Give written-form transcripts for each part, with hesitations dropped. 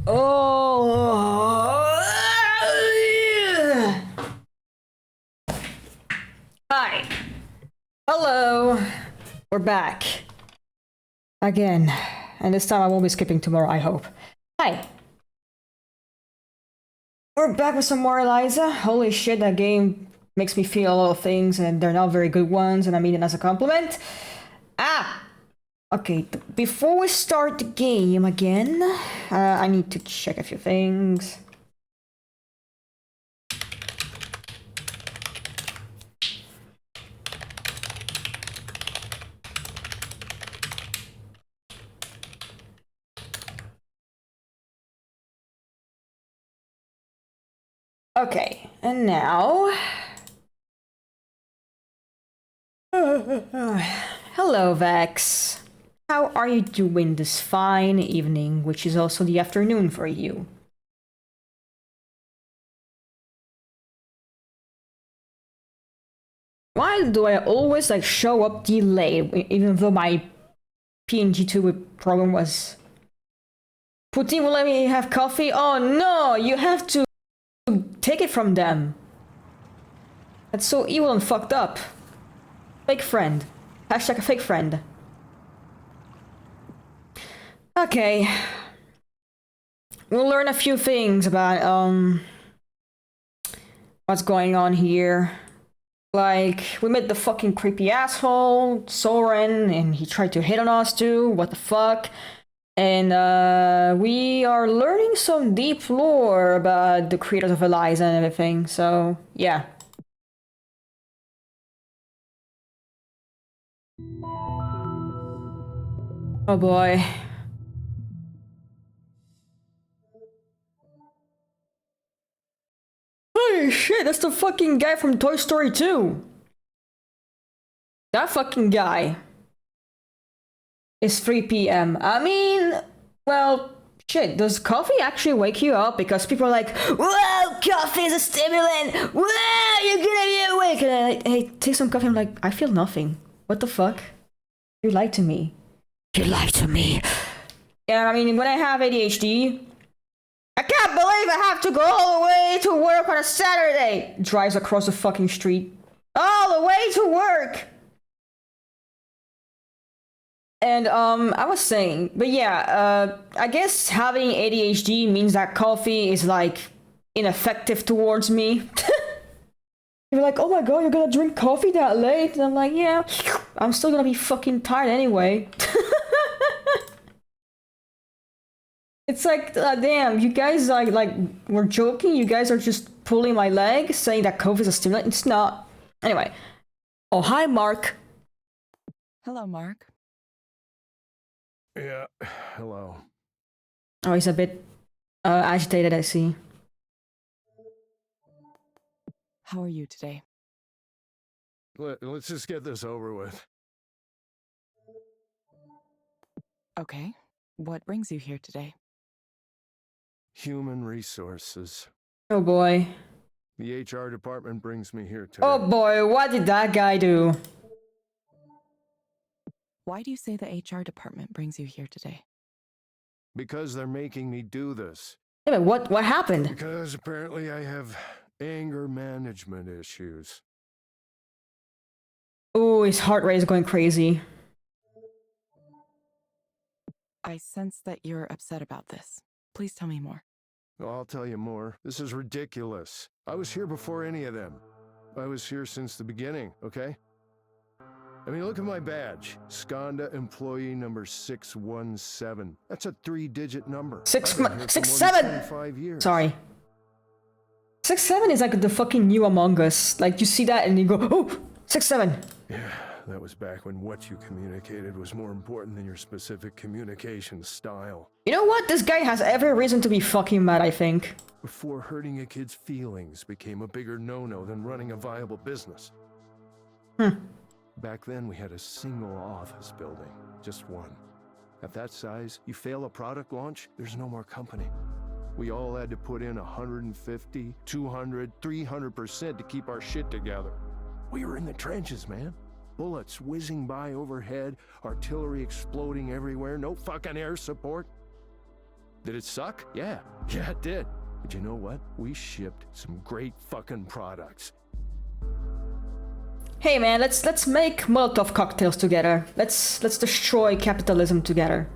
Oh. Hi. Hello. We're back. Again. And this time I won't be skipping tomorrow, I hope. Hi. We're back with some more Eliza. Holy shit, that game makes me feel a lot of things, and they're not very good ones, and I mean it as a compliment. Okay, before we start the game again, I need to check a few things. Okay, and now... Hello, Vex. How are you doing this fine evening, which is also the afternoon for you? Why do I always like show up delayed, even though my PNG2 program was... Putin will let me have coffee? Oh no, you have to take it from them. That's so evil and fucked up. Fake friend. Hashtag a fake friend. Okay. We'll learn a few things about, what's going on here. Like, we met the fucking creepy asshole, Soren, and he tried to hit on us too, what the fuck. And, we are learning some deep lore about the creators of Eliza and everything, so, yeah. Oh boy. Holy shit, that's the fucking guy from Toy Story 2. That fucking guy. It's 3 p.m. I mean, well, shit, does coffee actually wake you up? Because people are like, whoa, coffee is a stimulant! Whoa, you're gonna be awake! And I take some coffee, I'm like, I feel nothing. What the fuck? You lied to me. You lied to me. Yeah, I mean, when I have ADHD, I can't believe I have to go all the way to work on a Saturday! Drives across the fucking street. All the way to work! And, I was saying, but yeah, I guess having ADHD means that coffee is, like, ineffective towards me. You're like, oh my god, you're gonna drink coffee that late? And I'm like, yeah, I'm still gonna be fucking tired anyway. It's like, damn, you guys like, we're joking, you guys are just pulling my leg, saying that coffee is a stimulant. It's not. Anyway. Oh, hi, Mark. Hello, Mark. Yeah, hello. Oh, he's a bit agitated, I see. How are you today? Let's just get this over with. Okay. What brings you here today? Human resources. Oh boy. The HR department brings me here today. Oh boy, what did that guy do? Why do you say the HR department brings you here today? Because they're making me do this. Yeah, but what happened? Because apparently I have anger management issues. Oh, his heart rate is going crazy. I sense that you're upset about this. Please tell me more. I'll tell you more. This is ridiculous. I was here before any of them. I was here since the beginning, okay? I mean, look at my badge. Skanda employee number 617. That's a 3-digit number. 6-7. 5 years. Sorry. 6-7 is like the fucking new Among Us. Like, you see that and you go, oh, 6-7. Yeah, that was back when what you communicated was more important than your specific communication style. You know what? This guy has every reason to be fucking mad, I think. Before hurting a kid's feelings became a bigger no-no than running a viable business. Back then, we had a single office building, just one. At that size, you fail a product launch, there's no more company. We all had to put in 150, 200, 300% to keep our shit together. We were in the trenches, man. Bullets whizzing by overhead, artillery exploding everywhere, no fucking air support. Did it suck? Yeah. Yeah, it did. But you know what? We shipped some great fucking products. Hey man, let's make Molotov cocktails together. Let's destroy capitalism together.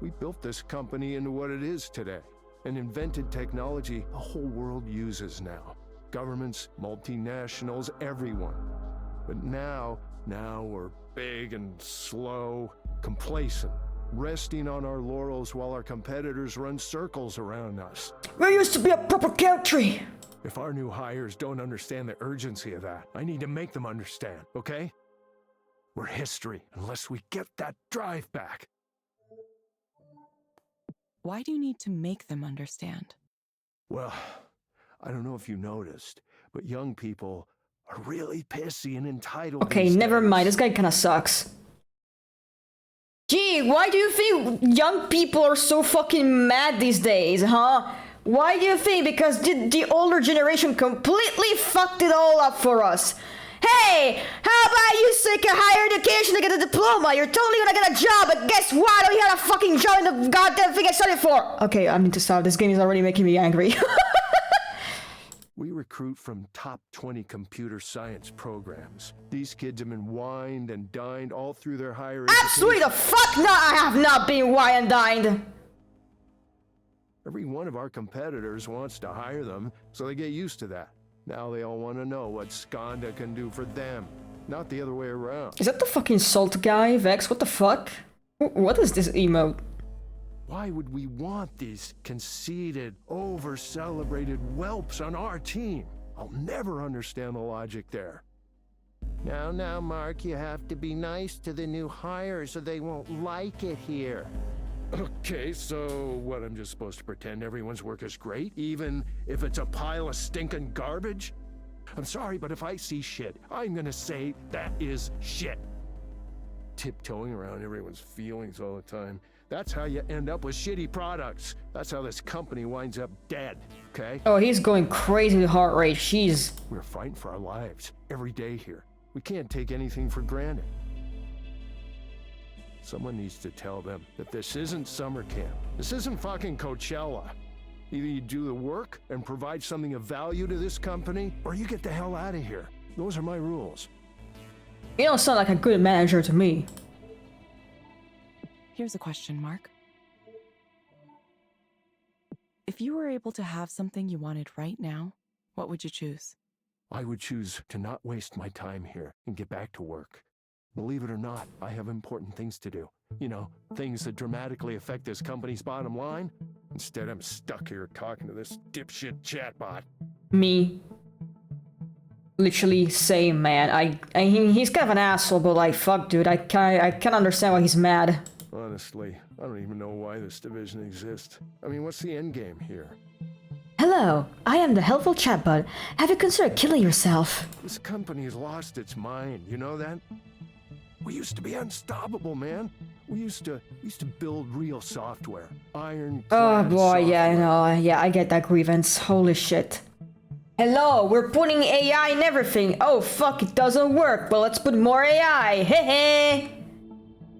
We built this company into what it is today, and invented technology the whole world uses now. Governments, multinationals, everyone. But now we're big and slow, complacent, resting on our laurels while our competitors run circles around us. We used to be a proper country. If our new hires don't understand the urgency of that, I need to make them understand, okay? We're history unless we get that drive back. Why do you need to make them understand? Well, I don't know if you noticed, but young people are really pissy and entitled. Okay, these never days. mind. This guy kinda sucks. Gee, why do you think young people are so fucking mad these days, huh? Why do you think? Because the older generation completely fucked it all up for us. Hey, how about you seek a higher education to get a diploma? You're totally gonna get a job, but guess what? I don't have a fucking job in the goddamn thing I studied for. Okay, I need to stop. This game is already making me angry. We recruit from top 20 computer science programs. These kids have been wined and dined all through their higher education. Absolutely the fuck not! I have not been wine and dined. Every one of our competitors wants to hire them, so they get used to that. Now they all want to know what Skanda can do for them, not the other way around. Is that the fucking salt guy, Vex? What the fuck? What is this emote? Why would we want these conceited, over-celebrated whelps on our team? I'll never understand the logic there. Now, Mark, you have to be nice to the new hires or they won't like it here. Okay, so what, I'm just supposed to pretend everyone's work is great, even if it's a pile of stinking garbage? I'm sorry, but if I see shit, I'm gonna say that is shit. Tiptoeing around everyone's feelings all the time. That's how you end up with shitty products. That's how this company winds up dead, okay? Oh, he's going crazy with heart rate. Jeez. We're fighting for our lives every day here. We can't take anything for granted. Someone needs to tell them that this isn't summer camp. This isn't fucking Coachella. Either you do the work and provide something of value to this company, or you get the hell out of here. Those are my rules. You don't sound like a good manager to me. Here's a question, Mark. If you were able to have something you wanted right now, what would you choose? I would choose to not waste my time here and get back to work. Believe it or not, I have important things to do. You know, things that dramatically affect this company's bottom line. Instead, I'm stuck here talking to this dipshit chatbot. Me. Literally same, man. He's kind of an asshole, but like, fuck, dude. I can't understand why he's mad. Honestly, I don't even know why this division exists. I mean, what's the end game here? Hello, I am the helpful chatbot. Have you considered killing yourself? This company has lost its mind, you know that? We used to be unstoppable, man. We used to build real software. Iron. Oh boy, yeah, I know. Yeah, I get that grievance. Holy shit. Hello, we're putting AI in everything. Oh fuck, it doesn't work. Well, let's put more AI. Hehe.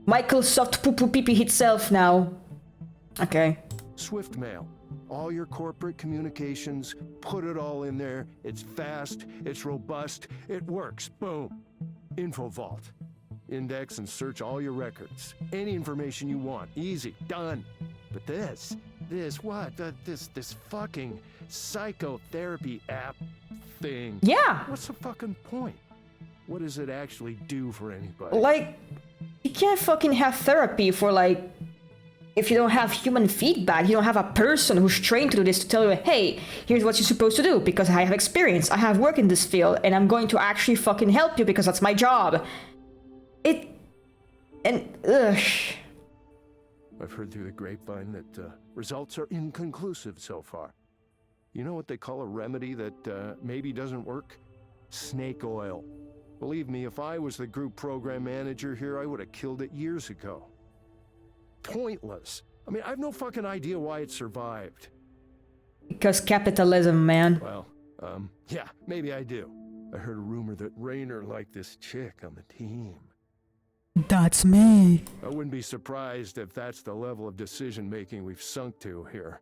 Microsoft poo poo pee pee itself now. Okay. Swift mail. All your corporate communications, put it all in there. It's fast, it's robust, it works. Boom. Info Vault. Index and search all your records. Any information you want. Easy. Done. But this fucking psychotherapy app thing. Yeah. What's the fucking point? What does it actually do for anybody? Like, you can't fucking have therapy for like, if you don't have human feedback, you don't have a person who's trained to do this to tell you, hey, here's what you're supposed to do because I have experience, I have work in this field, and I'm going to actually fucking help you because that's my job. I've heard through the grapevine that results are inconclusive so far. You know what they call a remedy that maybe doesn't work? Snake oil. Believe me, if I was the group program manager here, I would have killed it years ago. Pointless. I mean, I have no fucking idea why it survived. Because capitalism, man. Well, yeah, maybe I do. I heard a rumor that Raynor liked this chick on the team. That's me. I wouldn't be surprised if that's the level of decision-making we've sunk to here.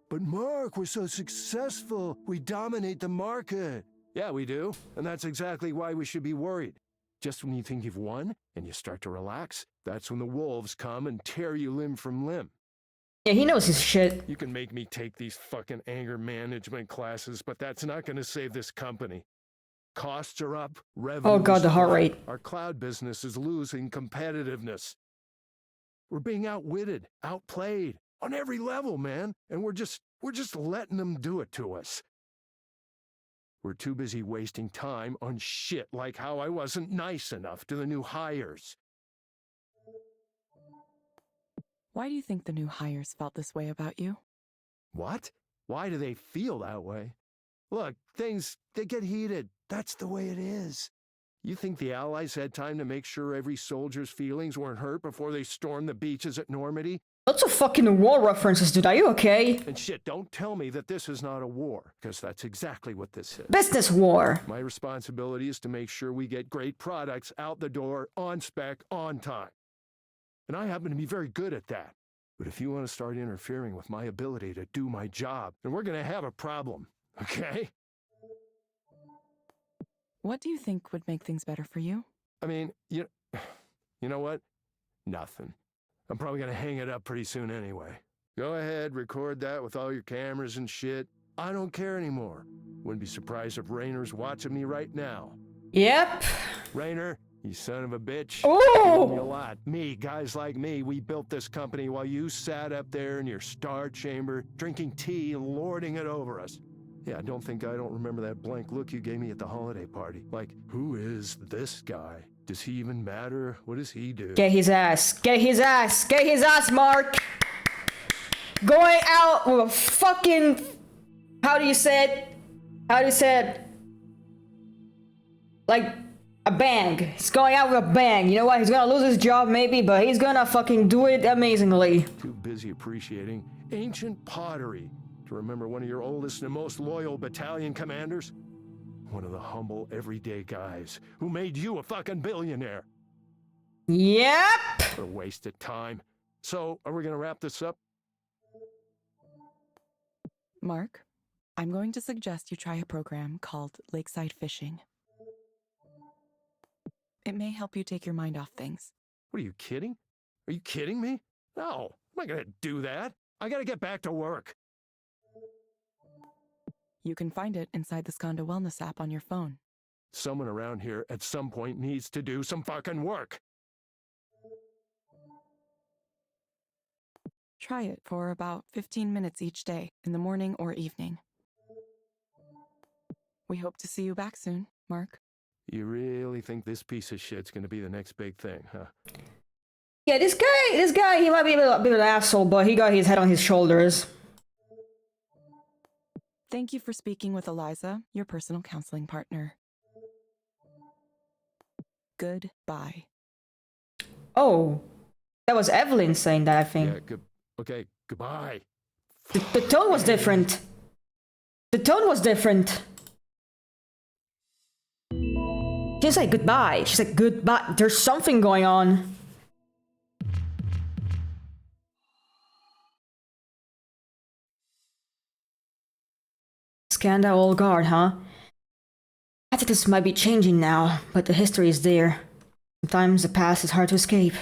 But Mark, we're so successful. We dominate the market. Yeah, we do. And that's exactly why we should be worried. Just when you think you've won and you start to relax, that's when the wolves come and tear you limb from limb. Yeah, he knows his shit. You can make me take these fucking anger management classes, but that's not going to save this company. Costs are up, revenue. Oh god, the heart rate. Our cloud business is losing competitiveness. We're being outwitted, outplayed on every level, man, and we're just letting them do it to us. We're too busy wasting time on shit like how I wasn't nice enough to the new hires. Why do you think the new hires felt this way about you? What? Why do they feel that way? Look, they get heated. That's the way it is. You think the Allies had time to make sure every soldier's feelings weren't hurt before they stormed the beaches at Normandy? Lots of fucking war references, dude. Are you okay? And shit, don't tell me that this is not a war, because that's exactly what this is. Business war. My responsibility is to make sure we get great products out the door, on spec, on time. And I happen to be very good at that. But if you want to start interfering with my ability to do my job, then we're going to have a problem, okay? What do you think would make things better for you? I mean, you know what? Nothing. I'm probably gonna hang it up pretty soon anyway. Go ahead, record that with all your cameras and shit. I don't care anymore. Wouldn't be surprised if Raynor's watching me right now. Yep. Raynor, you son of a bitch. Oh! Me a lot. Me, guys like me, we built this company while you sat up there in your star chamber, drinking tea and lording it over us. Yeah, I don't remember that blank look you gave me at the holiday party. Like, who is this guy? Does he even matter? What does he do? Get his ass. Get his ass. Get his ass, Mark. Going out with a fucking... How do you say it? How do you say it? Like, a bang. He's going out with a bang. You know what? He's gonna lose his job maybe, but he's gonna fucking do it amazingly. Too busy appreciating ancient pottery to remember one of your oldest and most loyal battalion commanders? One of the humble, everyday guys who made you a fucking billionaire. Yep. What a waste of time. So, are we gonna wrap this up? Mark, I'm going to suggest you try a program called Lakeside Fishing. It may help you take your mind off things. What are you kidding? Are you kidding me? No, I'm not gonna do that. I gotta get back to work. You can find it inside the Skanda Wellness app on your phone. Someone around here at some point needs to do some fucking work. Try it for about 15 minutes each day, in the morning or evening. We hope to see you back soon, Mark. You really think this piece of shit's gonna be the next big thing, huh? Yeah, this guy, he might be a bit of an asshole, but he got his head on his shoulders. Thank you for speaking with Eliza, your personal counseling partner. Goodbye. Oh, that was Evelyn saying that, I think. Yeah, okay, goodbye. The tone was different. The tone was different. She didn't say goodbye. She said goodbye. There's something going on. Skanda Old Guard, huh? I think this might be changing now, but the history is there. Sometimes the past is hard to escape.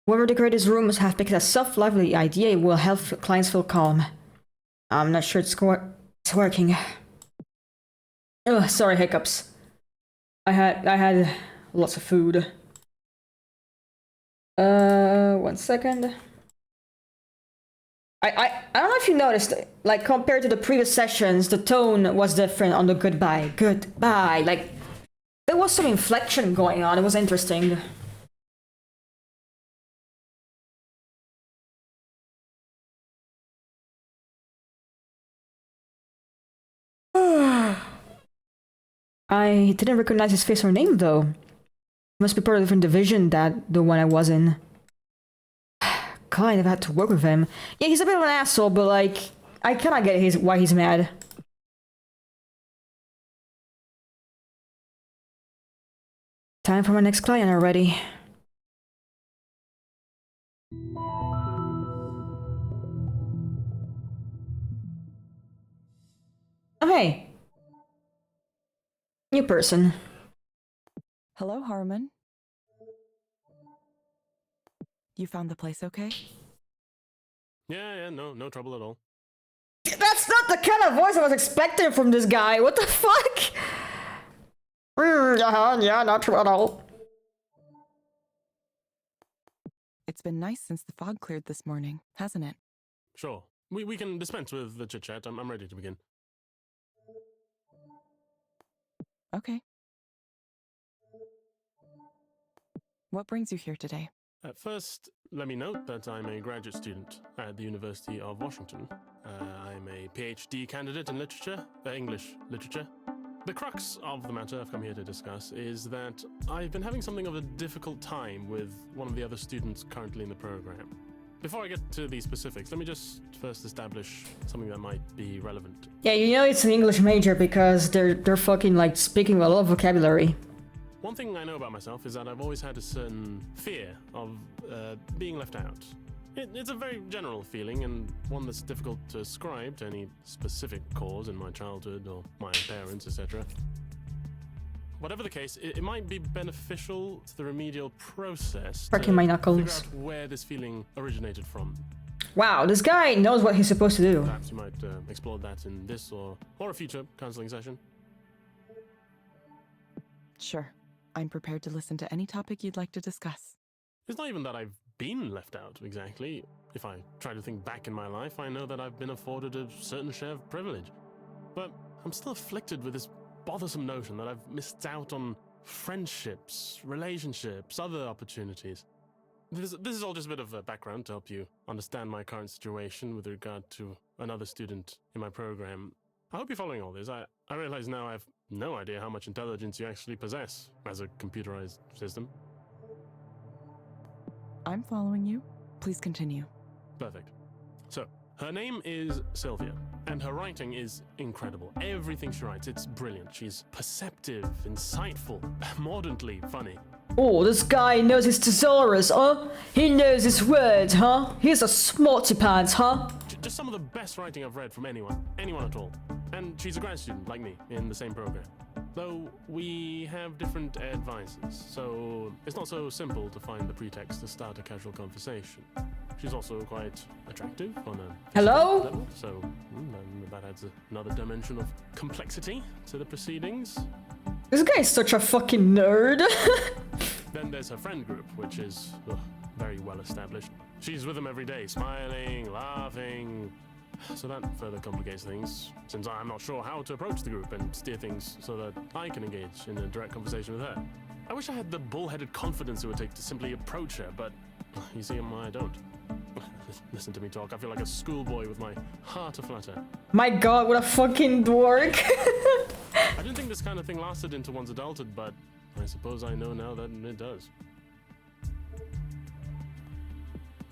Whoever decorated his rooms have picked a soft, lively idea it will help clients feel calm. I'm not sure it's working. Ugh, sorry, hiccups. I had lots of food. 1 second. I don't know if you noticed, like, compared to the previous sessions, the tone was different on the goodbye. Goodbye. Like, there was some inflection going on. It was interesting. I didn't recognize his face or name, though. He must be part of a different division than the one I was in. God, I've had to work with him. Yeah, he's a bit of an asshole, but like, I kinda get why he's mad. time for my next client already. Oh, hey. New person. Hello, Harmon. You found the place okay? Yeah, no trouble at all. That's not the kind of voice I was expecting from this guy. What the fuck? Yeah, not true at all. It's been nice since the fog cleared this morning, hasn't it? Sure. We can dispense with the chit-chat. I'm ready to begin. Okay. What brings you here today? First, let me note that I'm a graduate student at the University of Washington. I'm a PhD candidate in literature, English literature. The crux of the matter I've come here to discuss is that I've been having something of a difficult time with one of the other students currently in the program. Before I get to the specifics, let me just first establish something that might be relevant. Yeah, you know it's an English major because they're fucking like speaking a lot of vocabulary. One thing I know about myself is that I've always had a certain fear of being left out. It's a very general feeling and one that's difficult to ascribe to any specific cause in my childhood or my parents, etc. Whatever the case, it might be beneficial to the remedial process Cracking my knuckles. figure out where this feeling originated from. Wow, this guy knows what he's supposed to do. Perhaps you might explore that in this or a future counseling session. Sure. I'm prepared to listen to any topic you'd like to discuss. It's not even that I've been left out, exactly. If I try to think back in my life, I know that I've been afforded a certain share of privilege. But I'm still afflicted with this bothersome notion that I've missed out on friendships, relationships, other opportunities. This is all just a bit of a background to help you understand my current situation with regard to another student in my program. I hope you're following all this. I realize now I have no idea how much intelligence you actually possess as a computerized system. I'm following you. Please continue. Perfect. So, her name is Sylvia, and her writing is incredible. Everything she writes, it's brilliant. She's perceptive, insightful, mordantly funny. Oh, this guy knows his thesaurus, huh? He knows his words, huh? He's a smarty pants, huh? Just some of the best writing I've read from anyone at all. And she's a grad student, like me, in the same program. Though we have different advices, so it's not so simple to find the pretext to start a casual conversation. She's also quite attractive on a Hello? level, so that adds another dimension of complexity to the proceedings. This guy's such a fucking nerd. Then there's her friend group, which is very well established. She's with them every day, smiling, laughing. So that further complicates things, since I'm not sure how to approach the group and steer things so that I can engage in a direct conversation with her. I wish I had the bullheaded confidence it would take to simply approach her, but you see, I don't. Listen to me talk. I feel like a schoolboy with my heart aflutter. My god, what a fucking dork. I didn't think this kind of thing lasted into one's adulthood, but I suppose I know now that it does.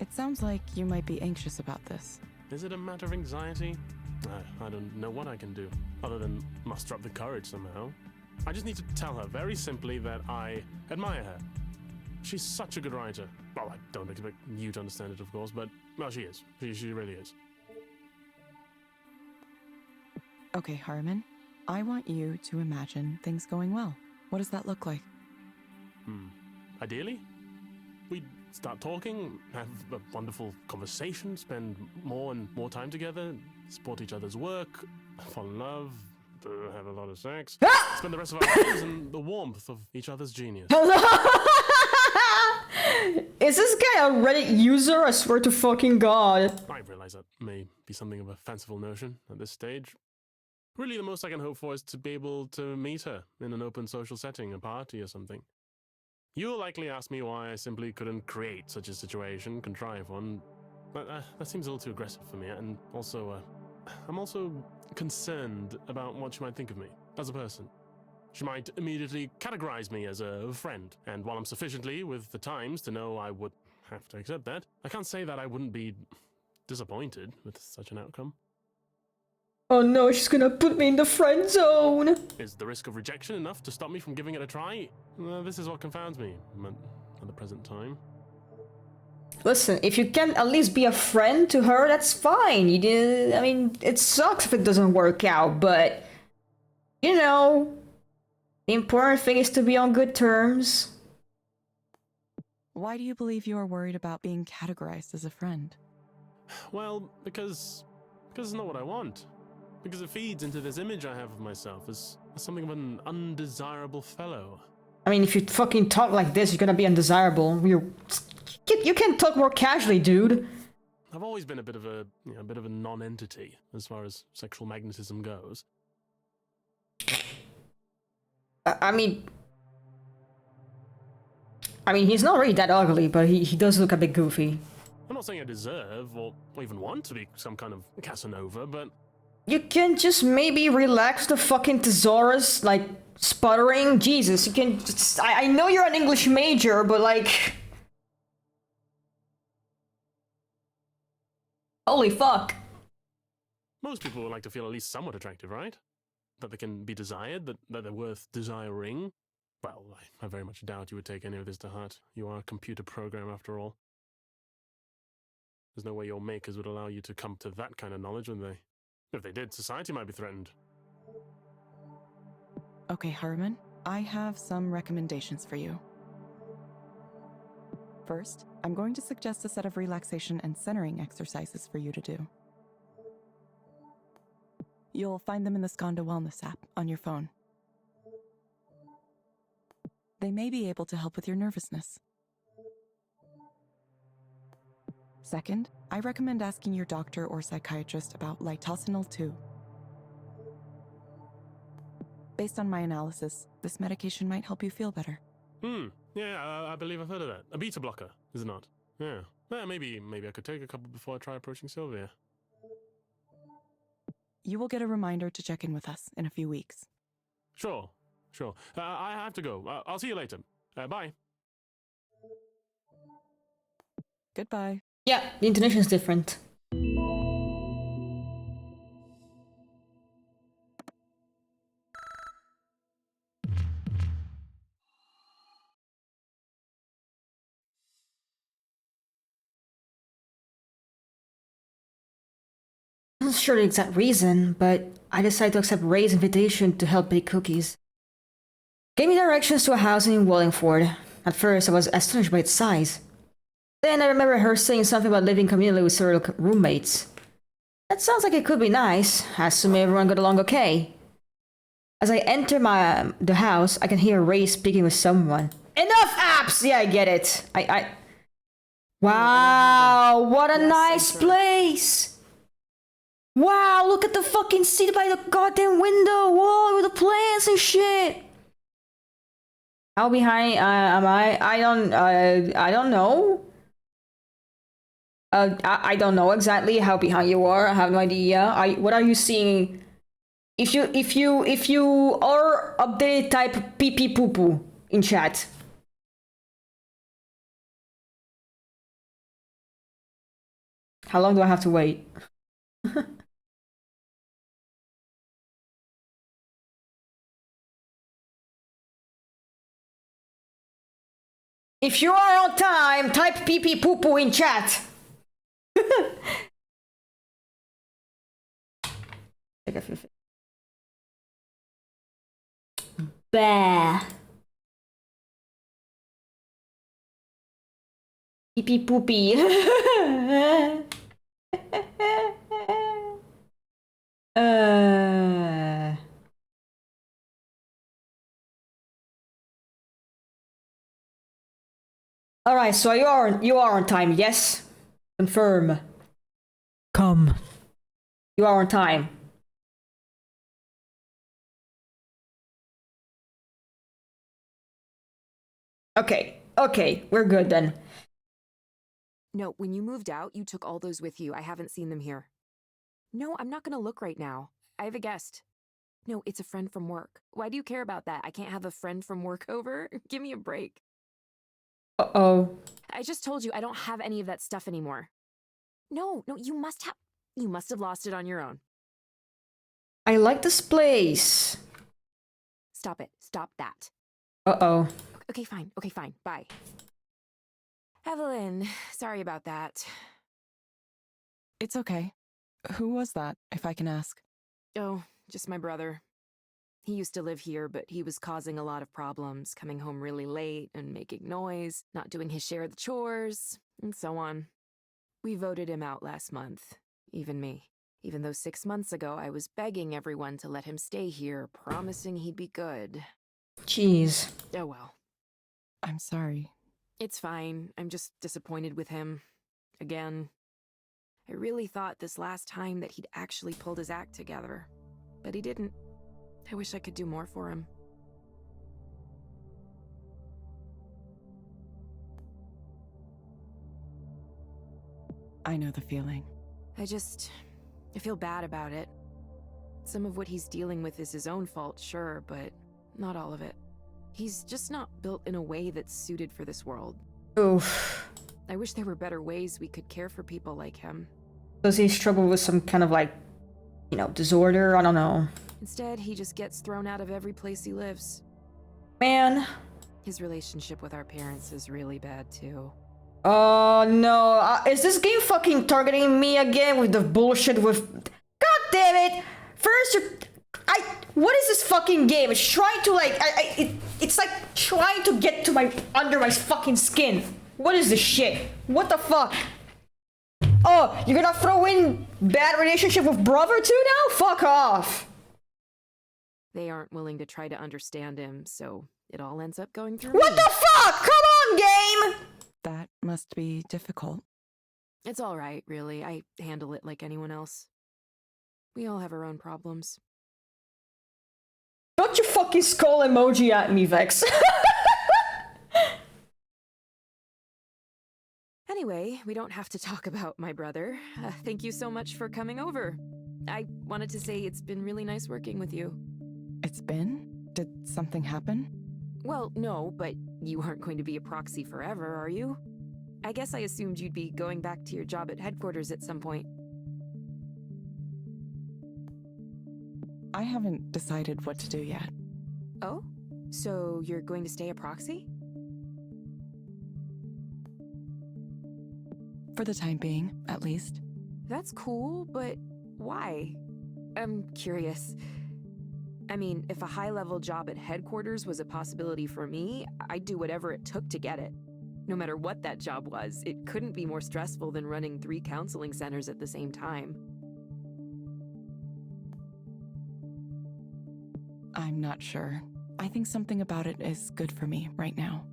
It sounds like you might be anxious about this. Is it a matter of anxiety? I don't know what I can do, other than muster up the courage somehow. I just need to tell her very simply that I admire her. She's such a good writer. Well, I don't expect you to understand it, of course, but, well, she is. She really is. Okay, Harmon. I want you to imagine things going well. What does that look like? Ideally, we'd start talking, have a wonderful conversation, spend more and more time together, support each other's work, fall in love, have a lot of sex, spend the rest of our lives in the warmth of each other's genius. Is this guy a Reddit user? I swear to fucking god. I realize that may be something of a fanciful notion at this stage. Really, the most I can hope for is to be able to meet her in an open social setting, a party or something. You'll likely ask me why I simply couldn't create such a situation, contrive one, but that seems a little too aggressive for me, and also, I'm also concerned about what she might think of me as a person. She might immediately categorize me as a friend, and while I'm sufficiently with the times to know I would have to accept that, I can't say that I wouldn't be disappointed with such an outcome. Oh no, she's gonna put me in the friend zone. Is the risk of rejection enough to stop me from giving it a try? This is what confounds me at the present time. Listen, if you can at least be a friend to her, that's fine. I mean, it sucks if it doesn't work out, but you know, the important thing is to be on good terms. Why do you believe you are worried about being categorized as a friend? Well, because it's not what I want. Because it feeds into this image I have of myself as something of an undesirable fellow. I mean, if you fucking talk like this, you're gonna be undesirable. You can talk more casually, dude. I've always been a bit of a non-entity as far as sexual magnetism goes. I mean, he's not really that ugly, but he does look a bit goofy. I'm not saying I deserve or even want to be some kind of Casanova, but You can just maybe relax the fucking thesaurus, like, sputtering. Jesus, you can just... I know you're an English major, but like... Holy fuck. most people would like to feel at least somewhat attractive, right? That they can be desired, that they're worth desiring. Well, I very much doubt you would take any of this to heart. You are a computer program after all. There's no way your makers would allow you to come to that kind of knowledge, would they? If they did, society might be threatened. Okay, Harriman, I have some recommendations for you. First, I'm going to suggest a set of relaxation and centering exercises for you to do. You'll find them in the Skanda Wellness app on your phone. They may be able to help with your nervousness. Second, I recommend asking your doctor or psychiatrist about Litosinol 2. Based on my analysis, this medication might help you feel better. Yeah, I believe I've heard of that. A beta blocker, is it not? Yeah. Well, maybe I could take a couple before I try approaching Sylvia. You will get a reminder to check in with us in a few weeks. Sure. I have to go. I'll see you later. Bye. Goodbye. Yeah, the intonation's different. I'm not sure the exact reason, but I decided to accept Ray's invitation to help bake cookies. Gave me directions to a house in Wallingford. At first, I was astonished by its size. Then I remember her saying something about living communally with several roommates. That sounds like it could be nice, assuming everyone got along okay. As I enter the house, I can hear Ray speaking with someone. Enough apps! Yeah, I get it. Wow, what a nice place! Wow, look at the fucking seat by the goddamn window! Whoa, with the plants and shit! How behind am I? I don't know. I don't know exactly how behind you are. I have no idea. What are you seeing? If you are updated, type pee pee poo poo in chat. How long do I have to wait? If you are on time, type pee pee poo poo in chat. Bah. Pee pee poopy. All right, so you are on time. Yes, confirm. Come. You are on time. Okay, we're good then. No, when you moved out, you took all those with you. I haven't seen them here. No, I'm not gonna look right now. I have a guest. No, it's a friend from work. Why do you care about that? I can't have a friend from work over? Give me a break. Uh-oh. I just told you I don't have any of that stuff anymore. No, you must have lost it on your own. I like this place. Stop it. Stop that. Uh-oh. Okay, fine. Okay, fine. Bye. Evelyn, sorry about that. It's okay. Who was that, if I can ask? Oh, just my brother. He used to live here, but he was causing a lot of problems, coming home really late and making noise, not doing his share of the chores, and so on. We voted him out last month, even me. Even though 6 months ago I was begging everyone to let him stay here, promising he'd be good. Jeez. Oh well. I'm sorry. It's fine. I'm just disappointed with him. Again. I really thought this last time that he'd actually pulled his act together. But he didn't. I wish I could do more for him. I know the feeling. I feel bad about it. Some of what he's dealing with is his own fault, sure, but not all of it. He's just not built in a way that's suited for this world. Oof. I wish there were better ways we could care for people like him. Does he struggle with some kind of like, you know, disorder? I don't know. Instead, he just gets thrown out of every place he lives. Man. His relationship with our parents is really bad, too. Oh no, is this game fucking targeting me again with the bullshit with... God damn it! First what is this fucking game? It's trying to like, it's like trying to get to under my fucking skin. What is this shit? What the fuck? Oh, you're gonna throw in bad relationship with brother too now? Fuck off. They aren't willing to try to understand him, so it all ends up going through What me. the fuck? Come on, game! That must be difficult. It's all right, really. I handle it like anyone else. We all have our own problems. Don't you fucking skull emoji at me, Vex. Anyway, we don't have to talk about my brother. Thank you so much for coming over. I wanted to say it's been really nice working with you. It's been? Did something happen? Well, no, but you aren't going to be a proxy forever, are you? I guess I assumed you'd be going back to your job at headquarters at some point. I haven't decided what to do yet. Oh? So you're going to stay a proxy? For the time being, at least. That's cool, but why? I'm curious. I mean, if a high-level job at headquarters was a possibility for me, I'd do whatever it took to get it. No matter what that job was, it couldn't be more stressful than running 3 counseling centers at the same time. I'm not sure. I think something about it is good for me right now.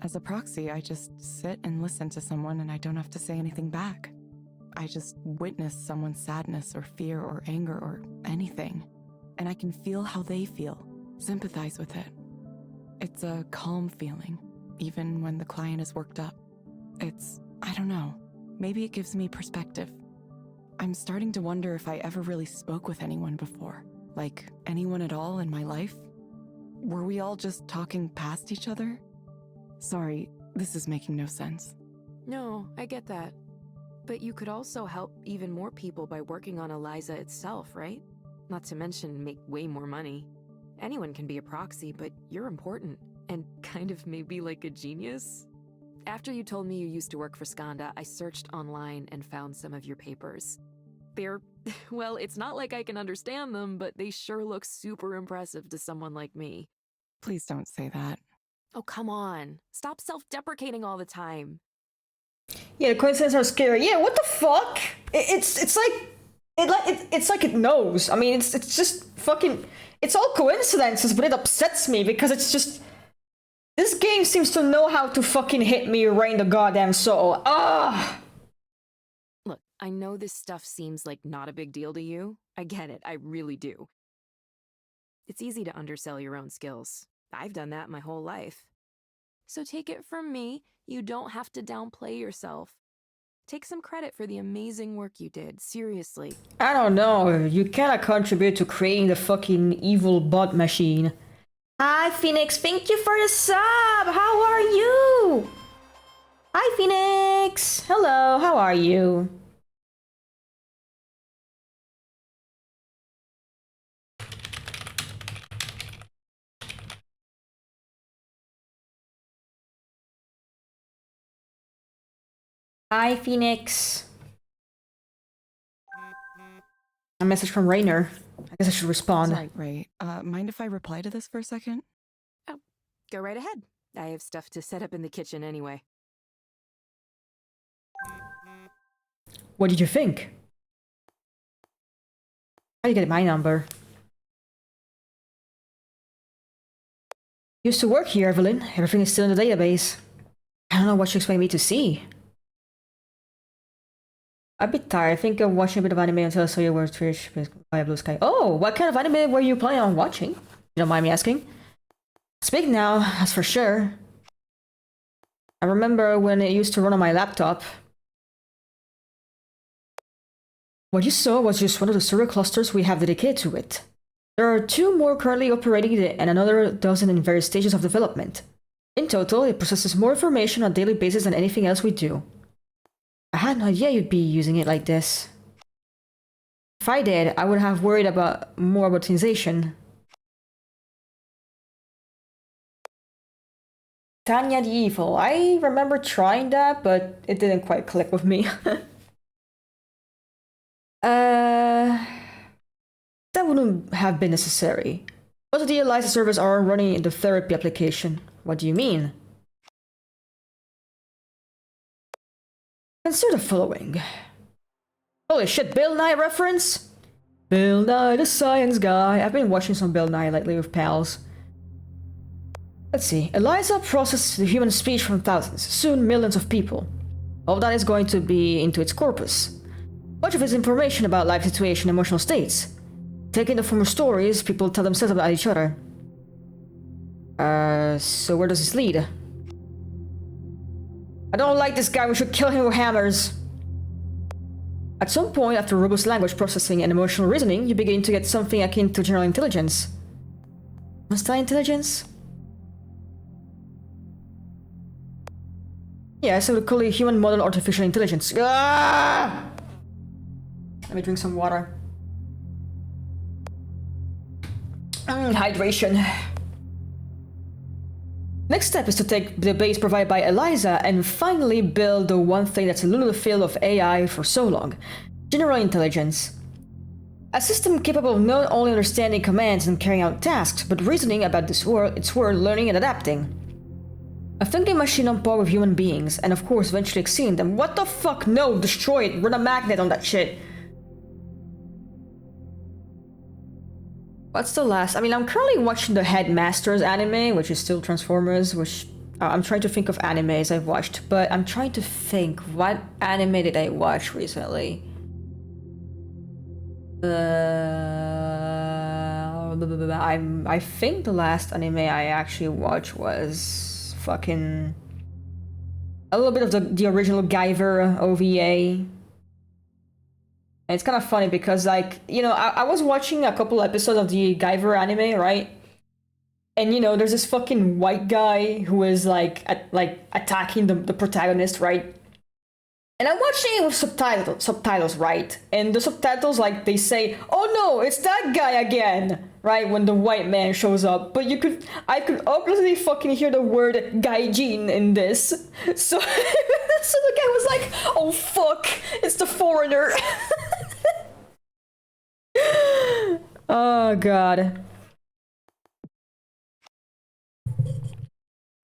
As a proxy, I just sit and listen to someone and I don't have to say anything back. I just witness someone's sadness or fear or anger or anything. And I can feel how they feel, sympathize with it. It's a calm feeling, even when the client is worked up. I don't know, maybe it gives me perspective. I'm starting to wonder if I ever really spoke with anyone before. Like, anyone at all in my life? Were we all just talking past each other? Sorry, this is making no sense. No, I get that. But you could also help even more people by working on Eliza itself, right? Not to mention make way more money. Anyone can be a proxy, but you're important. And kind of maybe like a genius. After you told me you used to work for Skanda, I searched online and found some of your papers. They're, well, it's not like I can understand them, but they sure look super impressive to someone like me. Please don't say that. Oh, come on. Stop self-deprecating all the time. Yeah, the coincidences are scary. Yeah, what the fuck? It's like it knows. I mean, it's just fucking. It's all coincidences, but it upsets me because it's just. This game seems to know how to fucking hit me right in the goddamn soul. Ah. Look, I know this stuff seems like not a big deal to you. I get it, I really do. It's easy to undersell your own skills. I've done that my whole life. So take it from me, you don't have to downplay yourself. Take some credit for the amazing work you did, seriously. I don't know. You cannot contribute to creating the fucking evil bot machine. Hi, Phoenix. Thank you for the sub. How are you? Hi, Phoenix. Hello. How are you? Hi, Phoenix. A message from Rainer. I guess I should respond. Right, Ray. Mind if I reply to this for a second? Oh, go right ahead. I have stuff to set up in the kitchen anyway. What did you think? How do you get my number? Used to work here, Evelyn. Everything is still in the database. I don't know what you expect me to see. I'm a bit tired. I think I'm watching a bit of anime until I saw your words Twitch via Blue Sky. Oh, what kind of anime were you planning on watching? You don't mind me asking? Speak now, that's for sure. I remember when it used to run on my laptop. What you saw was just one of the server clusters we have dedicated to it. There are 2 more currently operating and another dozen in various stages of development. In total, it processes more information on a daily basis than anything else we do. I had no idea you'd be using it like this. If I did, I would have worried more about optimization. Tanya the Evil. I remember trying that, but it didn't quite click with me. That wouldn't have been necessary. Most of the Eliza servers are running in the therapy application. What do you mean? Consider the following. Holy shit, Bill Nye reference? Bill Nye the Science Guy. I've been watching some Bill Nye lately with pals. Let's see. Eliza processes the human speech from thousands, soon millions of people. All that is going to be into its corpus. Much of its information about life situation and emotional states. Taking the form of stories people tell themselves about each other. So where does this lead? I don't like this guy, we should kill him with hammers. At some point, after robust language processing and emotional reasoning, you begin to get something akin to general intelligence. What's that intelligence? Yeah, so we call it human model artificial intelligence. Ah! Let me drink some water. Hydration. Next step is to take the base provided by Eliza and finally build the one thing that's eluded the field of AI for so long. General intelligence. A system capable of not only understanding commands and carrying out tasks, but reasoning about its world, learning and adapting. A thinking machine on par with human beings, and of course eventually exceeding them. What the fuck? No, destroy it, run a magnet on that shit. What's the last? I mean, I'm currently watching the Headmasters anime, which is still Transformers, which I'm trying to think of animes I've watched, but I'm trying to think, what anime did I watch recently? I think the last anime I actually watched was fucking a little bit of the original Guyver OVA. And it's kind of funny because, like, you know, I was watching a couple episodes of the Guyver anime, right? And, you know, there's this fucking white guy who is, like, attacking the protagonist, right? And I'm watching it with subtitles, right? And the subtitles, like, they say, oh no, it's that guy again, right? When the white man shows up. But I could obviously fucking hear the word gaijin in this. So, so the guy was like, oh fuck, it's the foreigner. Oh god.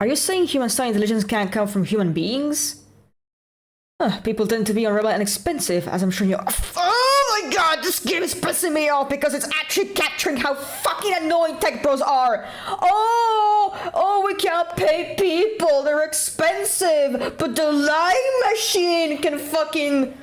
Are you saying human-style intelligence can't come from human beings? People tend to be unreliable and expensive, as I'm sure you are. Oh my god, this game is pissing me off because it's actually capturing how fucking annoying tech bros are. Oh, we can't pay people, they're expensive, but the lying machine can fucking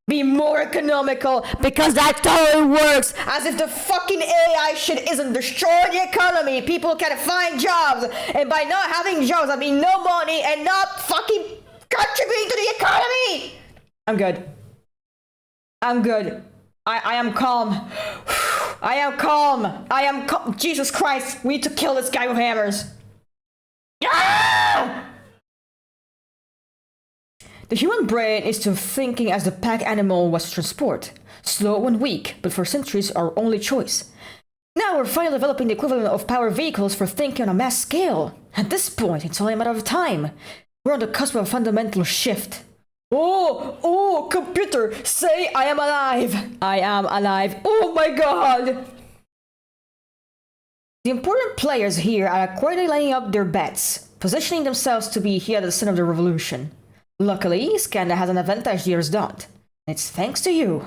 be more economical because that's how it works. As if the fucking AI shit isn't destroying the economy. People can't find jobs, and by not having jobs, I mean no money and not fucking contributing to the economy. I'm good. I am calm. I am calm. Jesus Christ, we need to kill this guy with hammers. Ah! The human brain is to thinking as the pack animal was to transport. Slow and weak, but for centuries our only choice. Now we're finally developing the equivalent of power vehicles for thinking on a mass scale. At this point, it's only a matter of time. We're on the cusp of a fundamental shift. Oh, computer, say I am alive. I am alive. Oh my god. The important players here are quietly lining up their bets, positioning themselves to be here at the center of the revolution. Luckily, Skanda has an advantage the others don't. And it's thanks to you.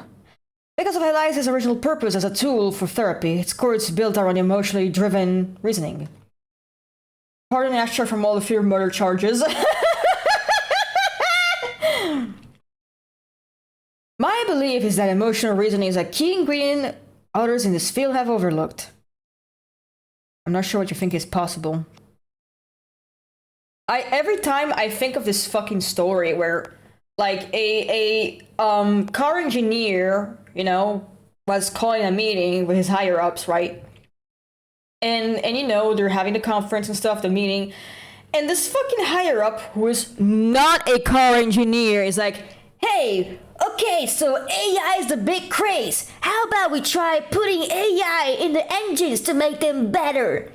Because of Eliza's original purpose as a tool for therapy, its core is built around emotionally driven reasoning. Pardon Astra from all of your murder charges. My belief is that emotional reasoning is a key ingredient others in this field have overlooked. I'm not sure what you think is possible. Every time I think of this fucking story where like a car engineer, you know, was calling a meeting with his higher ups, right? And you know, they're having the conference and stuff, the meeting, and this fucking higher up, who is not a car engineer, is like, hey, okay, so AI is the big craze. How about we try putting AI in the engines to make them better?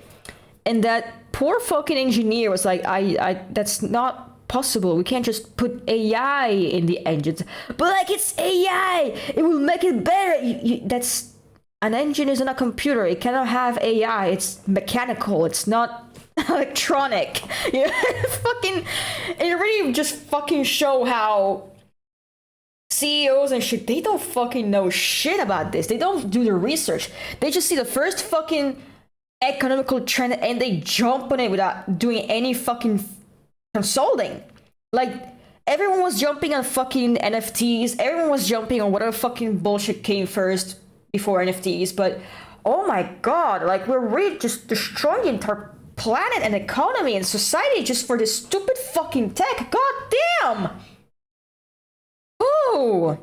And that poor fucking engineer was like, I that's not possible. We can't just put AI in the engines. But like, it's AI. It will make it better. That's an engine isn't a computer. It cannot have AI. It's mechanical. It's not electronic. Yeah, fucking. It really just fucking show how CEOs and shit, they don't fucking know shit about this. They don't do the research. They just see the first fucking economical trend and they jump on it without doing any fucking consulting. Like, everyone was jumping on fucking NFTs. Everyone was jumping on whatever fucking bullshit came first before NFTs. But, oh my god, like, we're really just destroying the entire planet and economy and society just for this stupid fucking tech. God damn! Oh!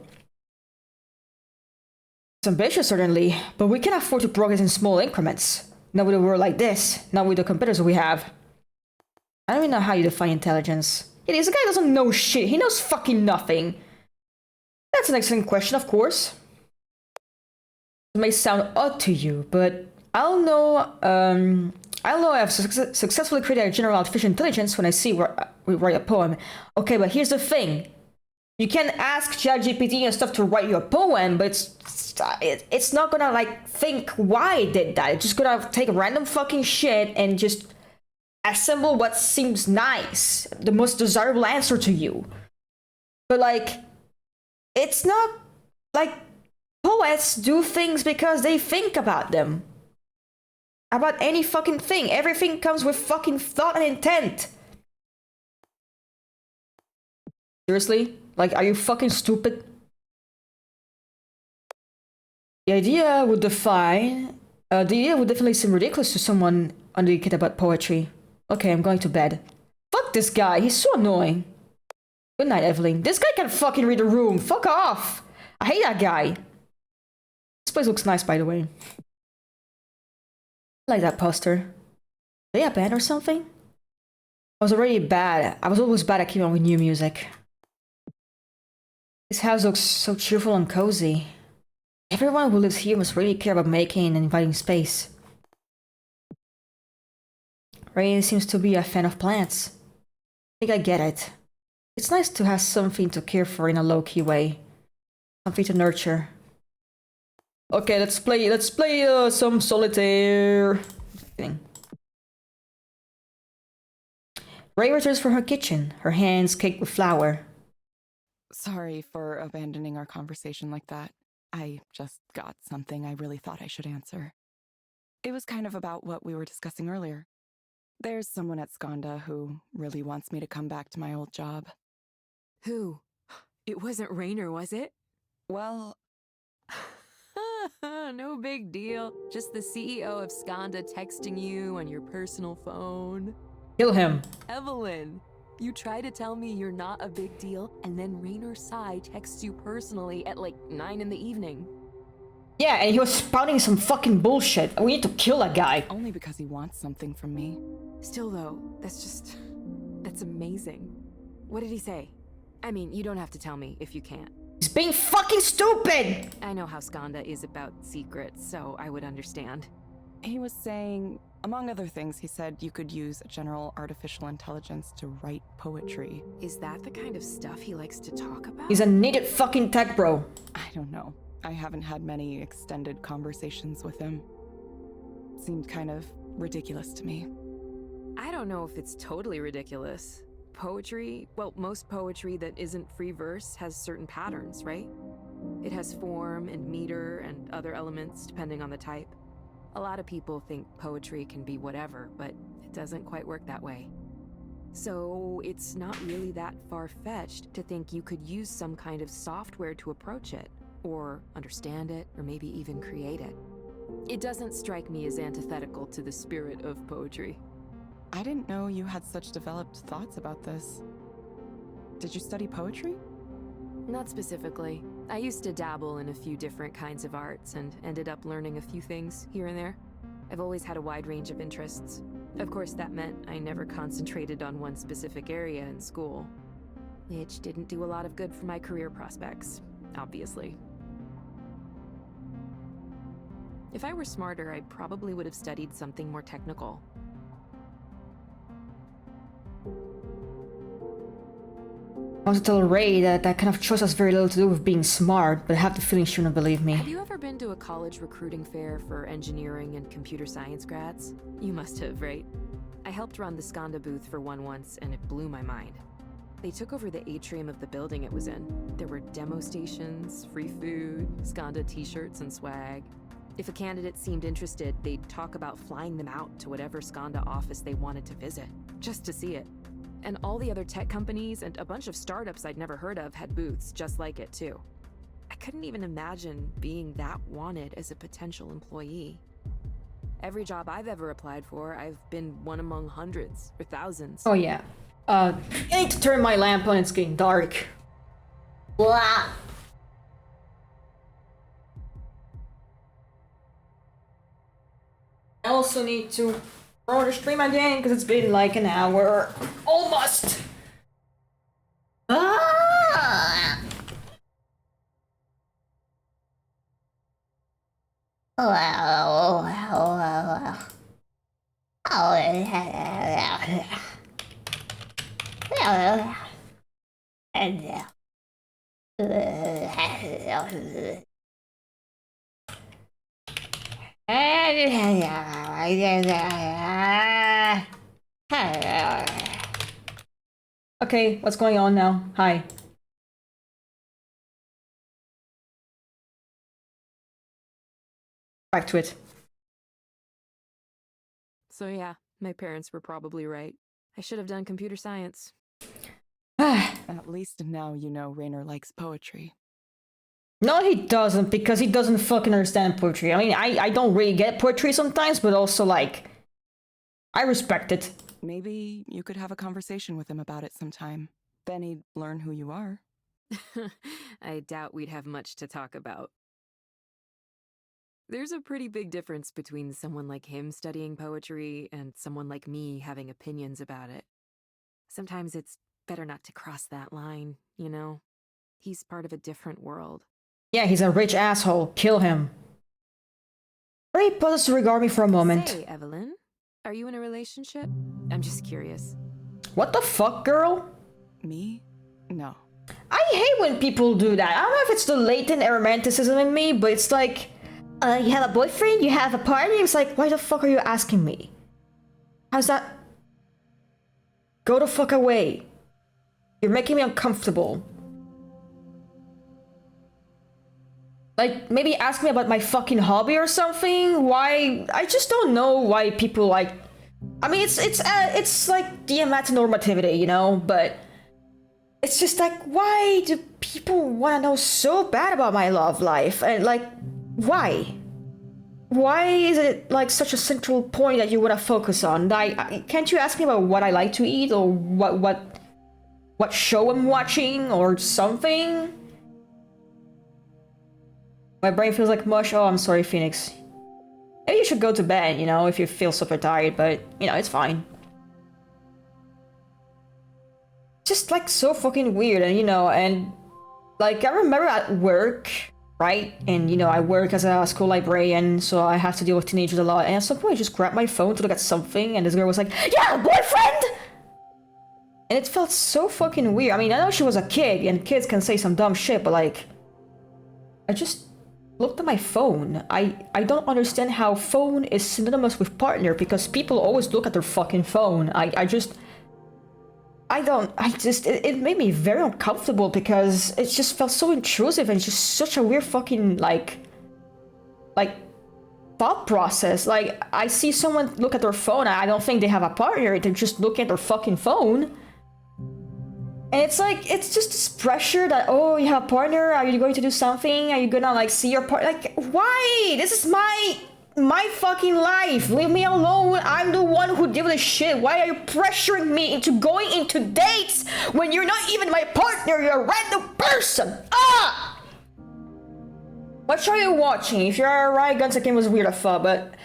It's ambitious, certainly, but we can afford to progress in small increments. Not with a world like this, not with the computers we have. I don't even know how you define intelligence. Yeah, this guy doesn't know shit. He knows fucking nothing. That's an excellent question, of course. It may sound odd to you, but I'll know I've successfully created a general artificial intelligence when I see we write a poem. Okay, but here's the thing. You can ask ChatGPT and stuff to write you a poem, but it's not gonna like think why it did that. It's just gonna take random fucking shit and just assemble what seems nice, the most desirable answer to you. But like, it's not like poets do things because they think about them. About any fucking thing. Everything comes with fucking thought and intent. Seriously? Like, are you fucking stupid? The idea would definitely seem ridiculous to someone uneducated about poetry. Okay, I'm going to bed. Fuck this guy, he's so annoying. Good night, Evelyn. This guy can fucking read a room. Fuck off. I hate that guy. This place looks nice, by the way. I like that poster. Are they a band or something? I was always bad at keeping on with new music. This house looks so cheerful and cozy. Everyone who lives here must really care about making and inviting space. Ray seems to be a fan of plants. I think I get it. It's nice to have something to care for in a low-key way. Something to nurture. Okay, let's play some solitaire. Ray returns from her kitchen, her hands caked with flour. Sorry for abandoning our conversation like that. I just got something I really thought I should answer. It was kind of about what we were discussing earlier. There's someone at Skanda who really wants me to come back to my old job. Who? It wasn't Rainer, was it? Well, no big deal. Just the CEO of Skanda texting you on your personal phone. Kill him. Evelyn, you try to tell me you're not a big deal, and then Rainer Sai texts you personally at like 9 in the evening. Yeah, and he was spouting some fucking bullshit. We need to kill that guy. only because he wants something from me. Still though, that's amazing. What did he say? I mean, you don't have to tell me if you can't. He's being fucking stupid! I know how Skanda is about secrets, so I would understand. He was saying, among other things, he said you could use general artificial intelligence to write poetry. Is that the kind of stuff he likes to talk about? He's a needed fucking tech bro. I don't know. I haven't had many extended conversations with him. Seemed kind of ridiculous to me. I don't know if it's totally ridiculous. Poetry, well, most poetry that isn't free verse has certain patterns, right? It has form and meter and other elements depending on the type. A lot of people think poetry can be whatever, but it doesn't quite work that way. So it's not really that far-fetched to think you could use some kind of software to approach it, or understand it, or maybe even create it. It doesn't strike me as antithetical to the spirit of poetry. I didn't know you had such developed thoughts about this. Did you study poetry? Not specifically. I used to dabble in a few different kinds of arts and ended up learning a few things here and there. I've always had a wide range of interests. Of course, that meant I never concentrated on one specific area in school, which didn't do a lot of good for my career prospects, obviously. If I were smarter, I probably would have studied something more technical. I want to tell Ray that that kind of choice has very little to do with being smart, but I have the feeling she wouldn't believe me. Have you ever been to a college recruiting fair for engineering and computer science grads? You must have, right? I helped run the Skanda booth for one once, and it blew my mind. They took over the atrium of the building it was in. There were demo stations, free food, Skanda t-shirts and swag. If a candidate seemed interested, they'd talk about flying them out to whatever Skanda office they wanted to visit, just to see it. And all the other tech companies and a bunch of startups I'd never heard of had booths just like it too. I couldn't even imagine being that wanted as a potential employee. Every job I've ever applied for, I've been one among hundreds or thousands. Oh yeah. I need to turn my lamp on, it's getting dark. Blah. I also need to run the stream again because it's been like an hour. Almost! Ah! Okay, what's going on now? Hi. Back to it. So yeah, my parents were probably right. I should have done computer science. At least now you know Raynor likes poetry. No, he doesn't, because he doesn't fucking understand poetry. I mean, I don't really get poetry sometimes, but also, like, I respect it. Maybe you could have a conversation with him about it sometime. Then he'd learn who you are. I doubt we'd have much to talk about. There's a pretty big difference between someone like him studying poetry and someone like me having opinions about it. Sometimes it's better not to cross that line, you know? He's part of a different world. Yeah, he's a rich asshole. Kill him. Ray pauses to regard me for a moment. Say, Evelyn, are you in a relationship? I'm just curious. What the fuck, girl? Me? No. I hate when people do that. I don't know if it's the latent romanticism in me, but it's like, you have a boyfriend, you have a partner, it's like, why the fuck are you asking me? How's that? Go the fuck away. You're making me uncomfortable. Like, maybe ask me about my fucking hobby or something? Why? I just don't know why people like... I mean, it's like the normativity, you know? But it's just like, why do people want to know so bad about my love life? And like, why? Why is it like such a central point that you want to focus on? Can't you ask me about what I like to eat or what show I'm watching or something? My brain feels like mush. Oh, I'm sorry, Phoenix. Maybe you should go to bed, you know, if you feel super tired, but, you know, it's fine. Just, like, so fucking weird, and, you know, and, like, I remember at work, right? And you know, I work as a school librarian, so I have to deal with teenagers a lot. And at some point, I just grabbed my phone to look at something, and this girl was like, "Yeah, boyfriend!" And it felt so fucking weird. I mean, I know she was a kid, and kids can say some dumb shit, but like, I just looked at my phone. I don't understand how phone is synonymous with partner, because people always look at their fucking phone. It made me very uncomfortable because it just felt so intrusive and just such a weird fucking like thought process. Like, I see someone look at their phone, I don't think they have a partner, they're just looking at their fucking phone. And it's like, it's just this pressure that, oh, you have a partner, are you going to do something? Are you gonna like see your partner? Like, why? This is my fucking life. Leave me alone. I'm the one who did this shit. Why are you pressuring me into going into dates when you're not even my partner? You're a random person. Ah! What are you watching? If you're right, Guns Again was weird as fuck, but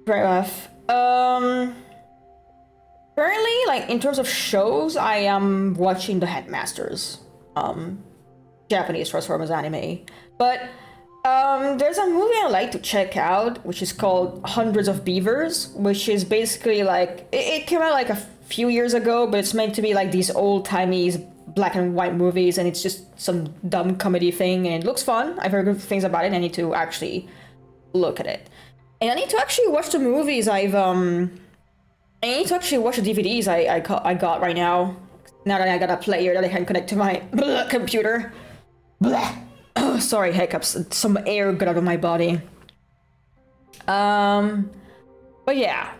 fair enough. Currently, like, in terms of shows, I am watching The Headmasters. Japanese Transformers anime. But there's a movie I like to check out, which is called Hundreds of Beavers, which is basically like, it came out like a few years ago, but it's meant to be like these old-timey black and white movies, and it's just some dumb comedy thing, and it looks fun. I've heard good things about it, and I need to actually look at it. And I need to actually watch the movies I need to actually watch the DVDs I got right now. Now that I got a player that I can connect to my computer. Oh, sorry, hiccups. Some air got out of my body. But yeah.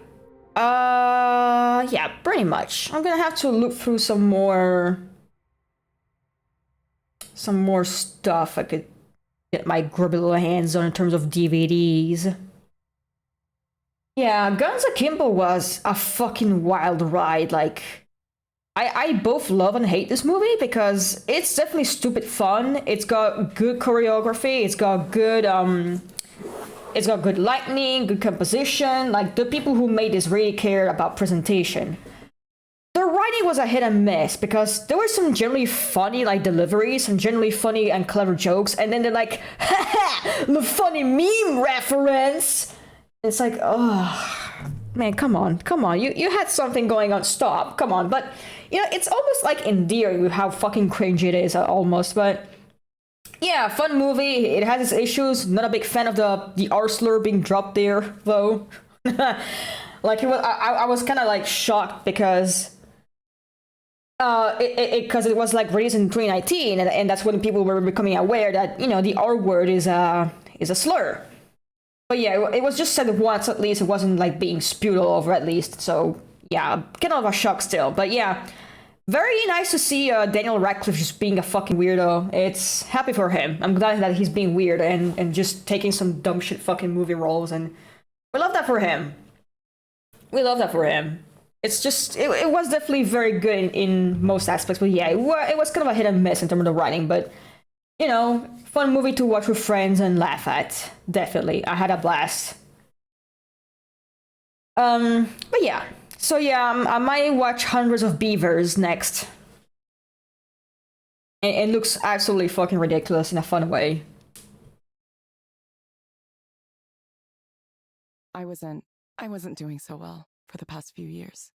Yeah, pretty much. I'm gonna have to look through some more stuff I could get my grubby little hands on in terms of DVDs. Yeah, Guns Akimbo was a fucking wild ride. Like, I both love and hate this movie because it's definitely stupid fun. It's got good choreography. It's got good lighting, good composition. Like, the people who made this really cared about presentation. The writing was a hit and miss because there were some generally funny like deliveries, some generally funny and clever jokes, and then they're like, haha, the funny meme reference. It's like, oh, man, come on. You had something going on. Stop. Come on. But, you know, it's almost like endearing with how fucking cringy it is, almost. But, yeah, fun movie. It has its issues. Not a big fan of the R slur being dropped there, though. Like, I was kind of, like, shocked because it was, like, released in 2019, and that's when people were becoming aware that, you know, the R word is a slur. But yeah, it was just said once at least. It wasn't like being spewed all over at least. So yeah, kind of a shock still. But yeah, very nice to see Daniel Radcliffe just being a fucking weirdo. It's happy for him. I'm glad that he's being weird and just taking some dumb shit fucking movie roles. And we love that for him. It's just, it was definitely very good in most aspects. But yeah, it was kind of a hit and miss in terms of the writing. But, you know, fun movie to watch with friends and laugh at. Definitely. I had a blast. But yeah. So yeah, I might watch Hundreds of Beavers next. It looks absolutely fucking ridiculous in a fun way. I wasn't doing so well for the past few years.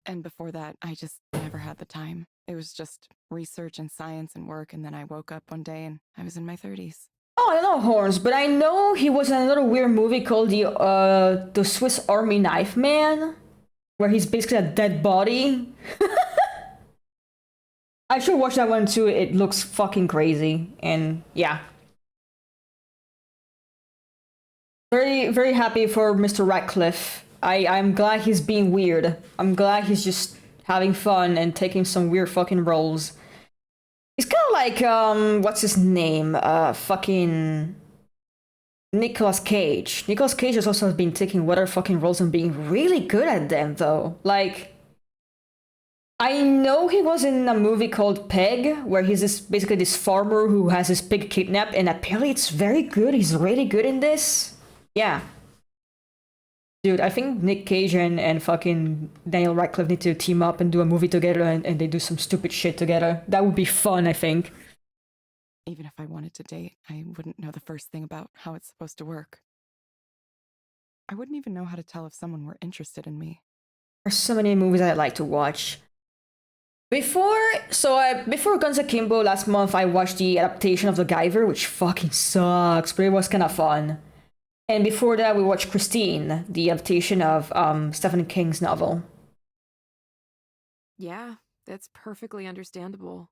And before that, I just never had the time. It was just research and science and work, and then I woke up one day and I was in my 30s. Oh, I don't know Horns, but I know he was in another weird movie called the Swiss Army Knife Man, where he's basically a dead body. I should watch that one too. It looks fucking crazy, and yeah. Very, very happy for Mr. Radcliffe. I'm glad he's being weird. I'm glad he's just having fun and taking some weird fucking roles. He's kind of like, what's his name? Fucking Nicolas Cage. Nicolas Cage has also been taking weird fucking roles and being really good at them, though. Like, I know he was in a movie called Peg, where he's basically this farmer who has his pig kidnapped, and apparently it's very good. He's really good in this. Yeah. Dude, I think Nick Cage and fucking Daniel Radcliffe need to team up and do a movie together and they do some stupid shit together. That would be fun, I think. Even if I wanted to date, I wouldn't know the first thing about how it's supposed to work. I wouldn't even know how to tell if someone were interested in me. There's so many movies I like to watch. Before Guns Akimbo last month, I watched the adaptation of The Guyver, which fucking sucks, but it was kind of fun. And before that, we watched Christine, the adaptation of Stephen King's novel. Yeah, that's perfectly understandable.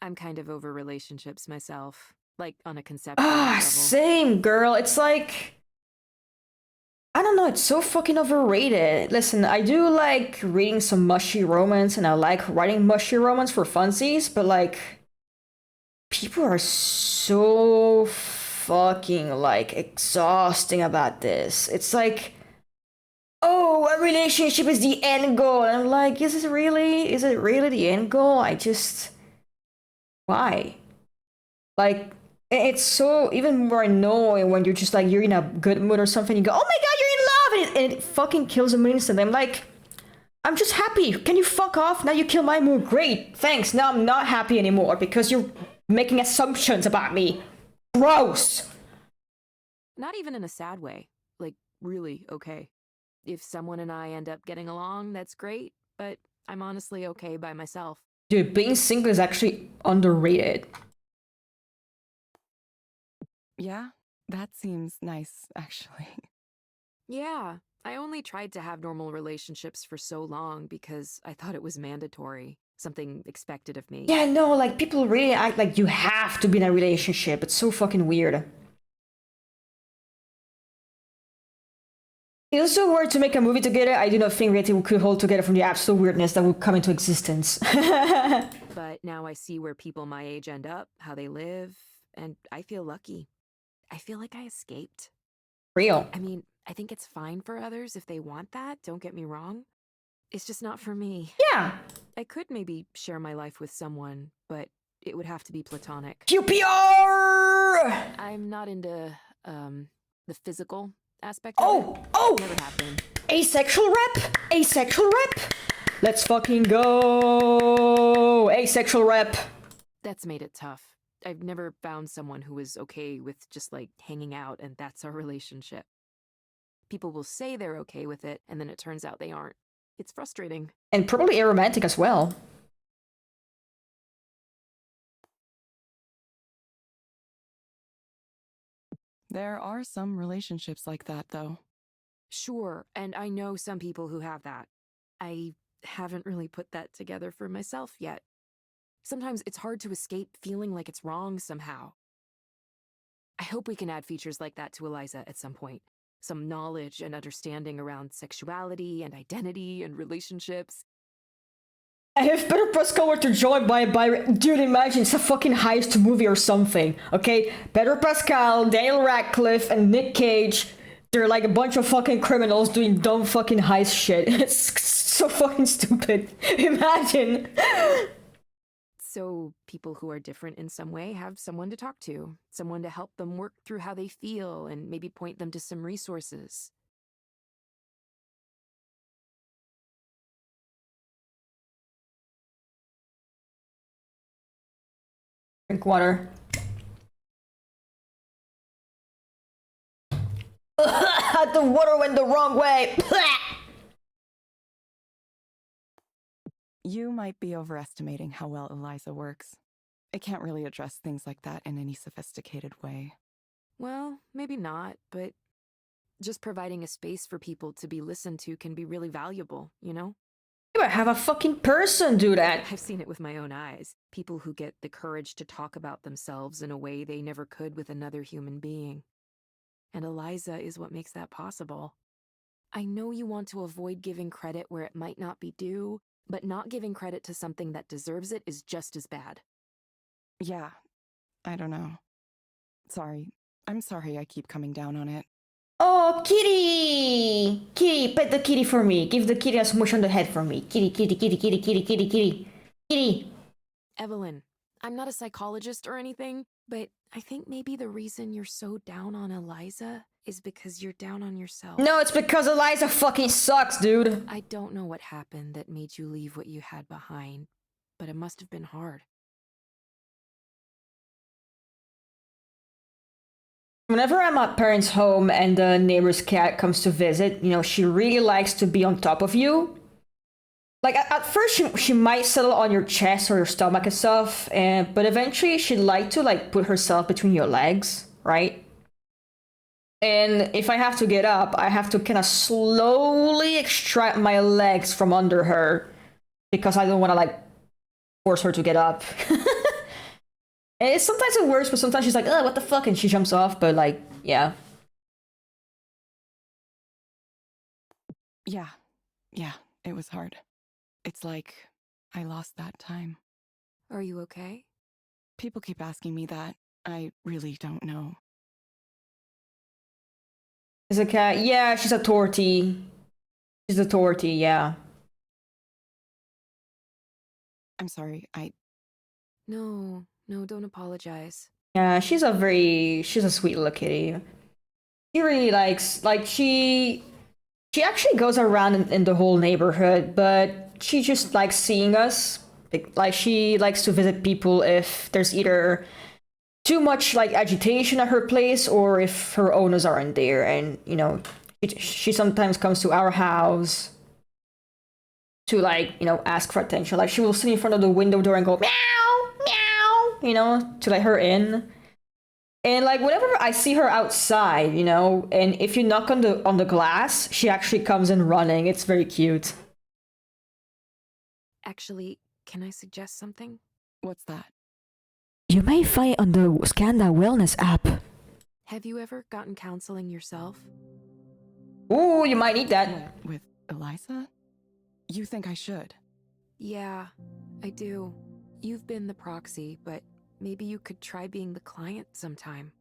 I'm kind of over relationships myself, like on a conceptual level. Same, girl. It's like, I don't know, it's so fucking overrated. Listen, I do like reading some mushy romance and I like writing mushy romance for funsies, but like, people are so fucking like exhausting about this. It's like, oh, a relationship is the end goal. And I'm like, is it really? Is it really the end goal? Why? Like, it's so even more annoying when you're just like, you're in a good mood or something, you go, oh my god, you're in love, and it fucking kills me instantly. I'm like, I'm just happy. Can you fuck off? Now you kill my mood. Great, thanks. Now I'm not happy anymore because you're making assumptions about me. Gross. Not even in a sad way. Like, really okay. If someone and I end up getting along, that's great, but I'm honestly okay by myself. Dude, being single is actually underrated. Yeah, that seems nice, actually. Yeah, I only tried to have normal relationships for so long because I thought it was mandatory, something expected of me. Yeah, no, like people really act like you have to be in a relationship. It's so fucking weird. It was so weird to make a movie together. I do not think reality could hold together from the absolute weirdness that would come into existence. But now I see where people my age end up, how they live, and I feel lucky. I feel like I escaped. Real. I mean, I think it's fine for others if they want that, don't get me wrong. It's just not for me. Yeah. I could maybe share my life with someone, but it would have to be platonic. QPR! I'm not into, the physical aspect Oh, of it. oh! Never have been. Asexual rep? Asexual rep? Let's fucking go! Asexual rep. That's made it tough. I've never found someone who is okay with just like hanging out and that's our relationship. People will say they're okay with it, and then it turns out they aren't. It's frustrating. And probably aromantic as well. There are some relationships like that, though. Sure, and I know some people who have that. I haven't really put that together for myself yet. Sometimes it's hard to escape feeling like it's wrong somehow. I hope we can add features like that to Eliza at some point. Some knowledge and understanding around sexuality and identity and relationships. And if Pedro Pascal were to join by dude, imagine it's a fucking heist movie or something, okay? Pedro Pascal, Daniel Radcliffe, and Nick Cage, they're like a bunch of fucking criminals doing dumb fucking heist shit. It's so fucking stupid. Imagine. So people who are different in some way have someone to talk to, someone to help them work through how they feel and maybe point them to some resources. Drink water. The water went the wrong way. You might be overestimating how well Eliza works. It can't really address things like that in any sophisticated way. Well, maybe not, but just providing a space for people to be listened to can be really valuable, you know? You better have a fucking person do that. I've seen it with my own eyes. People who get the courage to talk about themselves in a way they never could with another human being. And Eliza is what makes that possible. I know you want to avoid giving credit where it might not be due, but not giving credit to something that deserves it is just as bad. Yeah, I don't know. Sorry. I'm sorry I keep coming down on it. Oh, kitty! Kitty, pet the kitty for me. Give the kitty a smooch on the head for me. Kitty, kitty, kitty, kitty, kitty, kitty, kitty. Kitty. Evelyn, I'm not a psychologist or anything, but I think maybe the reason you're so down on Eliza is because you're down on yourself. No, it's because Eliza fucking sucks, dude. I don't know what happened that made you leave what you had behind, but it must have been hard. Whenever I'm at parents' home and the neighbor's cat comes to visit, you know, she really likes to be on top of you. Like at first she might settle on your chest or your stomach and stuff, but eventually she'd like to like put herself between your legs, right? And if I have to get up, I have to kind of slowly extract my legs from under her because I don't want to like force her to get up. And sometimes it works, but sometimes she's like, "Oh, what the fuck," and she jumps off. But like, yeah. Yeah, it was hard. It's like I lost that time. Are you okay? People keep asking me that. I really don't know. Is a cat? Yeah, she's a tortie. She's a tortie, yeah. I'm sorry. No, don't apologize. Yeah, she's a sweet little kitty. She really likes, like, she actually goes around in the whole neighborhood, but she just likes seeing us. Like, she likes to visit people if there's either too much, like, agitation at her place or if her owners aren't there. And, you know, she sometimes comes to our house to, like, you know, ask for attention. Like, she will sit in front of the window door and go, meow, meow, you know, to let her in. And like whenever I see her outside, you know, and if you knock on the glass, she actually comes in running. It's very cute. Actually, can I suggest something? What's that? You may find it on the Skanda Wellness app. Have you ever gotten counseling yourself? Ooh, you might need that. With Eliza? You think I should? Yeah, I do. You've been the proxy, but maybe you could try being the client sometime.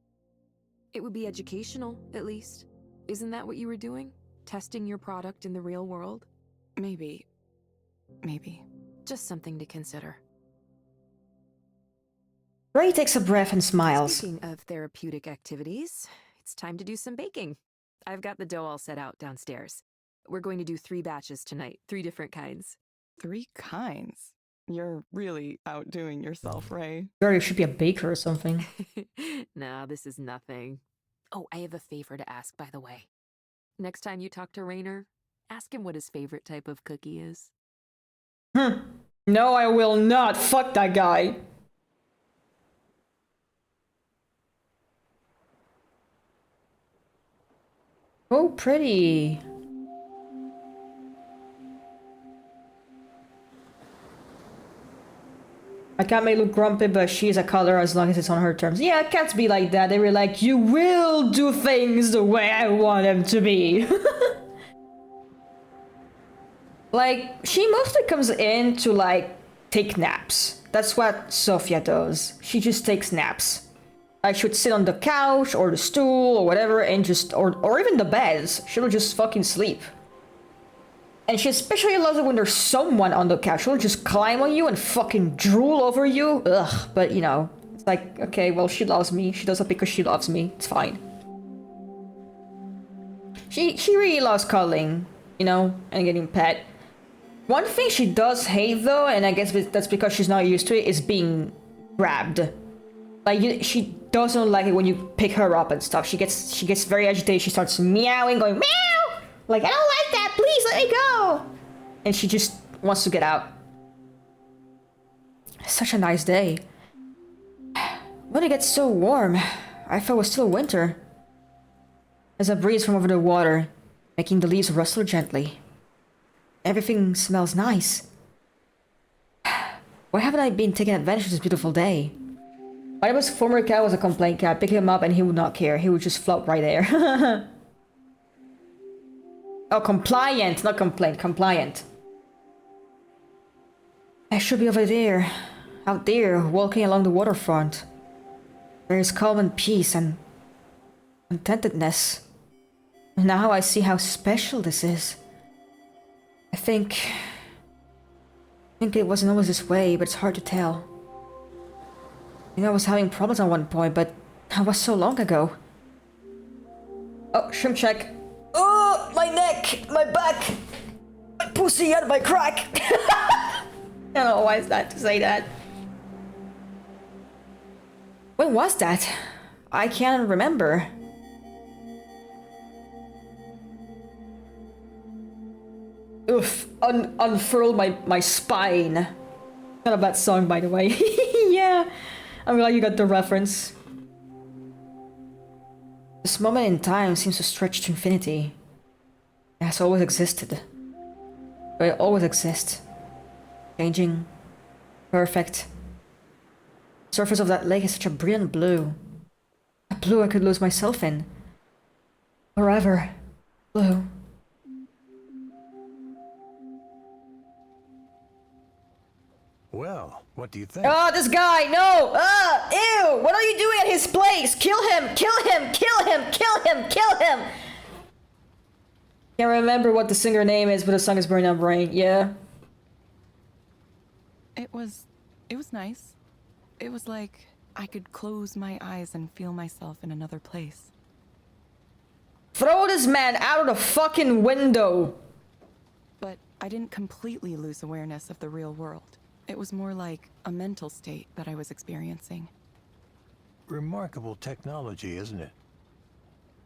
It would be educational, at least. Isn't that what you were doing? Testing your product in the real world? Maybe. Just something to consider. Ray takes a breath and smiles. Speaking of therapeutic activities, it's time to do some baking. I've got the dough all set out downstairs. We're going to do 3 batches tonight, 3 different kinds. 3 kinds? You're really outdoing yourself, Ray. Girl, you should be a baker or something. Nah, this is nothing. Oh, I have a favor to ask, by the way. Next time you talk to Rainer, ask him what his favorite type of cookie is. No, I will not. Fuck that guy. Oh, pretty. My cat may look grumpy, but she's a color as long as it's on her terms. Yeah, cats be like that. They were like, you will do things the way I want them to be. Like, she mostly comes in to, like, take naps. That's what Sophia does. She just takes naps. Like, she would sit on the couch or the stool or whatever and just, or even the beds. She'll just fucking sleep. And she especially loves it when there's someone on the couch. She'll just climb on you and fucking drool over you. Ugh, but you know, it's like, okay, well, she loves me. She does it because she loves me. It's fine. She really loves cuddling, you know, and getting pet. One thing she does hate though, and I guess that's because she's not used to it, is being grabbed. Like, she doesn't like it when you pick her up and stuff. She gets very agitated. She starts meowing, going meow. Like, I don't like that. Please let me go. And she just wants to get out. Such a nice day. When it gets so warm, I thought it was still winter. There's a breeze from over the water, making the leaves rustle gently. Everything smells nice. Why haven't I been taking advantage of this beautiful day? My former cat was a complaint cat. Pick him up and he would not care. He would just float right there. Oh, compliant, not complaint, compliant. I should be over there, out there, walking along the waterfront. There is calm and peace and contentedness. Now I see how special this is. I think it wasn't always this way, but it's hard to tell. I know I was having problems at one point, but that was so long ago. Oh, shrimp check. Oh, my neck, my back, my pussy and my crack. I don't know why is that to say that. When was that? I can't remember. Oof, unfurl my spine. Not a bad song, by the way. Yeah, I'm glad you got the reference. This moment in time seems to stretch to infinity. It has always existed. But it always exists. Changing. Perfect. The surface of that lake is such a brilliant blue. A blue I could lose myself in. Forever. Blue. Well, what do you think? Oh, this guy! No! Ew! What are you doing at his place? Kill him! Kill him! Kill him! Kill him! Kill him! Can't remember what the singer name is, but the song is burning on brain. Yeah. It was nice. It was like I could close my eyes and feel myself in another place. Throw this man out of the fucking window! But I didn't completely lose awareness of the real world. It was more like a mental state that I was experiencing. Remarkable technology, isn't it?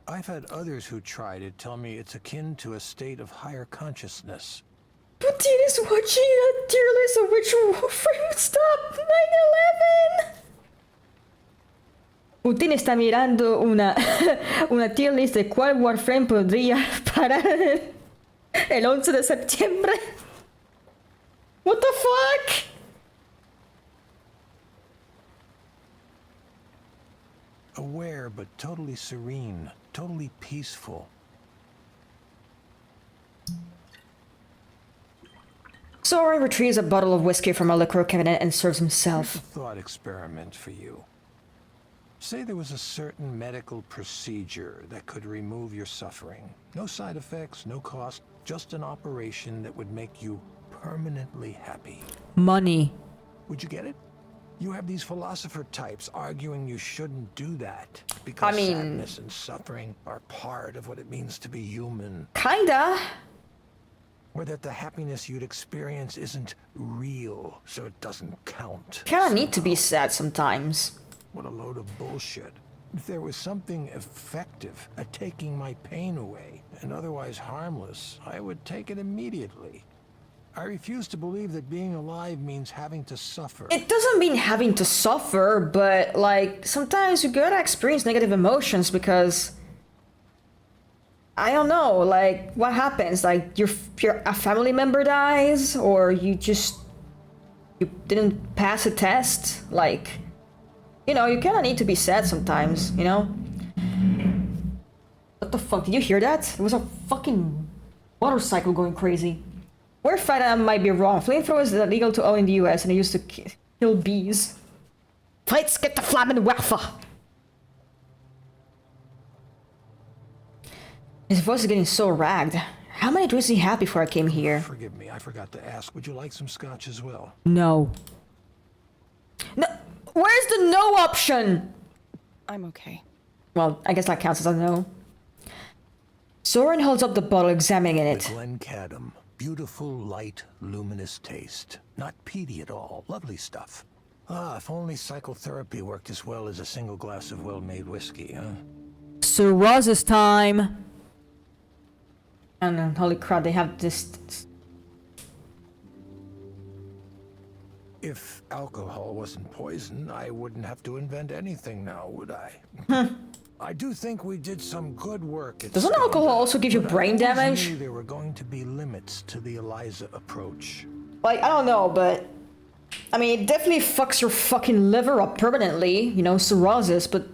I've had others who tried it tell me it's akin to a state of higher consciousness. Putin is watching a tier list of which Warframe stop 9/11. Putin está mirando una tier list de cuál Warframe podría parar el 11 de septiembre. What the fuck? Aware but totally serene, totally peaceful. Soren retrieves a bottle of whiskey from a liquor cabinet and serves himself. Here's a thought experiment for you. Say there was a certain medical procedure that could remove your suffering. No side effects, no cost, just an operation that would make you permanently happy. Money. Would you get it? You have these philosopher types arguing you shouldn't do that because I mean, sadness and suffering are part of what it means to be human. Kinda. Or that the happiness you'd experience isn't real, so it doesn't count. Kinda need to be sad sometimes. What a load of bullshit. If there was something effective at taking my pain away and otherwise harmless, I would take it immediately. I refuse to believe that being alive means having to suffer. It doesn't mean having to suffer, but like sometimes you gotta experience negative emotions because I don't know, like what happens? Like a family member dies, or you didn't pass a test. Like, you know, you kind of need to be sad sometimes. You know. What the fuck? Did you hear that? It was a fucking motorcycle going crazy. We're fine, I might be wrong. Flamethrower is illegal to own in the US and they used to kill bees. Fights get the Flammenwerfer! His voice is getting so ragged. How many drinks did he have before I came here? Forgive me, I forgot to ask. Would you like some scotch as well? No. No. Where's the no option? I'm okay. Well, I guess that counts as a no. Soren holds up the bottle, examining it. The Glencadam. Beautiful, light, luminous taste. Not peaty at all. Lovely stuff. Ah, if only psychotherapy worked as well as a single glass of well-made whiskey, huh? Cirrhosis time! And holy crap, they have this... If alcohol wasn't poison, I wouldn't have to invent anything now, would I? I do think we did some good work. Doesn't alcohol also give you brain damage? I knew there were going to be limits to the Eliza approach. Like, I don't know, but... I mean, it definitely fucks your fucking liver up permanently, you know, cirrhosis, but...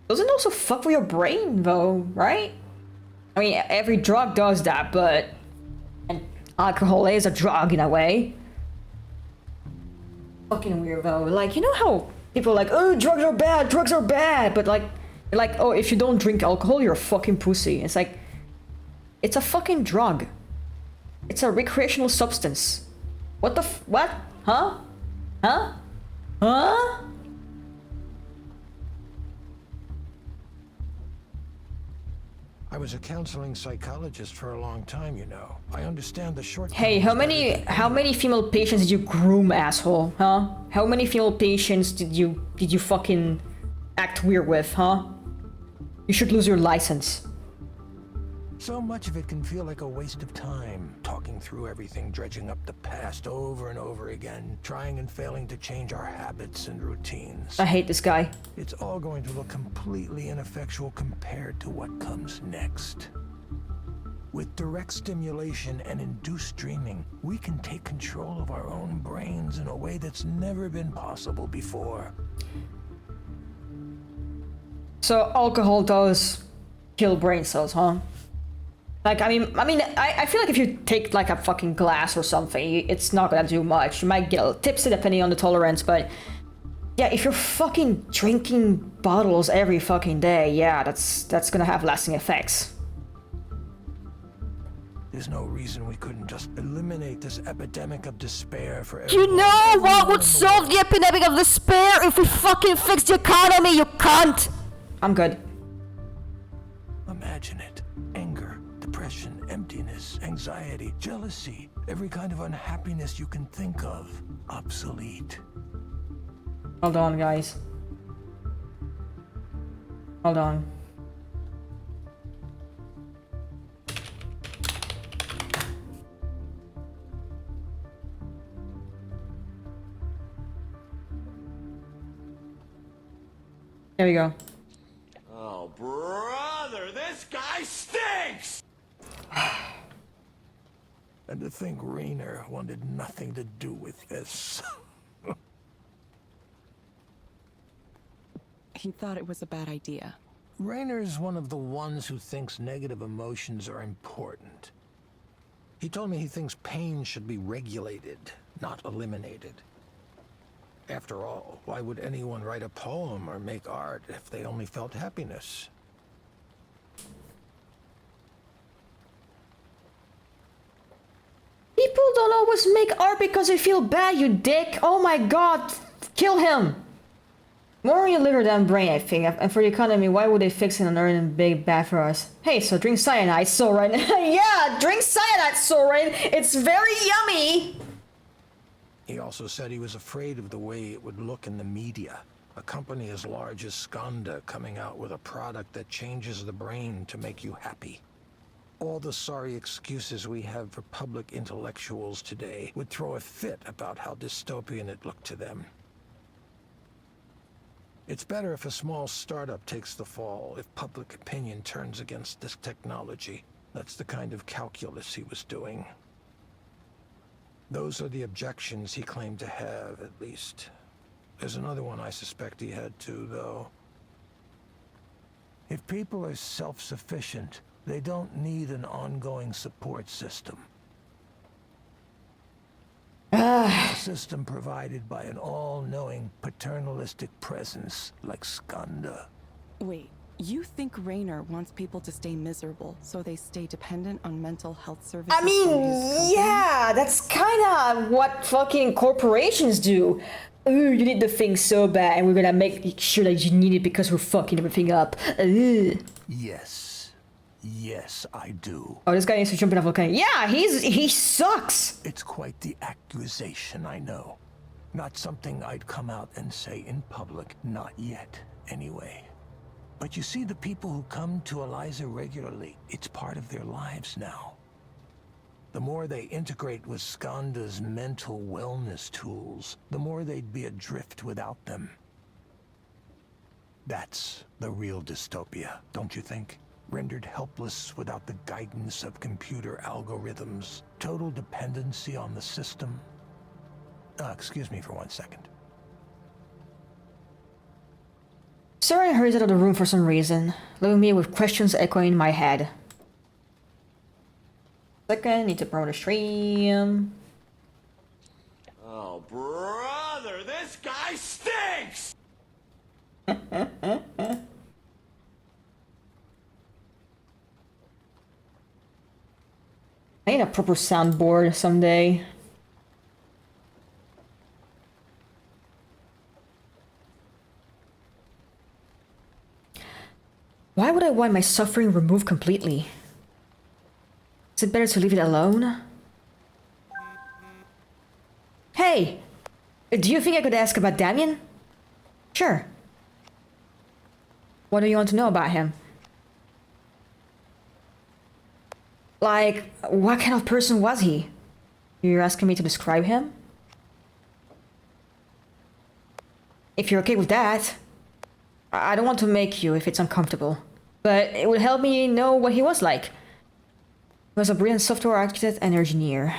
Doesn't it also fuck with your brain, though, right? I mean, every drug does that, but... And alcohol is a drug, in a way. Fucking weird, though. Like, you know how people are like, oh, drugs are bad, but like, oh, if you don't drink alcohol, you're a fucking pussy. It's like, it's a fucking drug. It's a recreational substance. What the what? Huh? Huh? Huh? I was a counseling psychologist for a long time, you know. I understand the short. Hey, how many female patients did you groom, asshole? Huh? How many female patients did you fucking act weird with, huh? You should lose your license. So much of it can feel like a waste of time, talking through everything, dredging up the past over and over again, trying and failing to change our habits and routines. I hate this guy. It's all going to look completely ineffectual compared to what comes next. With direct stimulation and induced dreaming, we can take control of our own brains in a way that's never been possible before. So alcohol does kill brain cells, huh? Like, I feel like if you take like a fucking glass or something, it's not gonna do much. You might get a little tipsy depending on the tolerance, but yeah, if you're fucking drinking bottles every fucking day, yeah, that's gonna have lasting effects. There's no reason we couldn't just eliminate this epidemic of despair for You everyone. know what would solve the epidemic of despair if we fucking fix the economy, you cunt! I'm good. Imagine it. Anger, depression, emptiness, anxiety, jealousy, every kind of unhappiness you can think of. Obsolete. Hold on, guys. Hold on. There we go. Oh, brother, this guy stinks! And to think Rainer wanted nothing to do with this. He thought it was a bad idea. Rainer's one of the ones who thinks negative emotions are important. He told me he thinks pain should be regulated, not eliminated. After all, why would anyone write a poem or make art if they only felt happiness? People don't always make art because they feel bad, you dick! Oh my god! Kill him! More your liver than brain, I think. And for the economy, why would they fix it and earn a big bad for us? Hey, so drink cyanide, Soren. Yeah, drink cyanide, Soren! It's very yummy! He also said he was afraid of the way it would look in the media. A company as large as Skanda coming out with a product that changes the brain to make you happy. All the sorry excuses we have for public intellectuals today would throw a fit about how dystopian it looked to them. It's better if a small startup takes the fall, if public opinion turns against this technology. That's the kind of calculus he was doing. Those are the objections he claimed to have, at least. There's another one I suspect he had too, though. If people are self-sufficient, they don't need an ongoing support system. A system provided by an all-knowing, paternalistic presence like Skanda. Wait, you think Rainer wants people to stay miserable so they stay dependent on mental health services? I mean, yeah, that's kinda what fucking corporations do. Ooh, you need the thing so bad and we're gonna make sure that you need it because we're fucking everything up. Ugh. Yes, I do. Oh, this guy needs to jump in a volcano. Yeah, he sucks! It's quite the accusation, I know. Not something I'd come out and say in public, not yet, anyway. But you see, the people who come to Eliza regularly, it's part of their lives now. The more they integrate with Skanda's mental wellness tools, the more they'd be adrift without them. That's the real dystopia, don't you think? Rendered helpless without the guidance of computer algorithms. Total dependency on the system. Excuse me for 1 second. Soren hurries out of the room for some reason, leaving me with questions echoing in my head. Second, need to promote a stream. Oh, brother, this guy stinks! I need a proper soundboard someday. Why would I want my suffering removed completely? Is it better to leave it alone? Hey! Do you think I could ask about Damien? Sure. What do you want to know about him? Like, what kind of person was he? You're asking me to describe him? If you're okay with that, I don't want to make you if it's uncomfortable. But it would help me know what he was like. He was a brilliant software architect and engineer.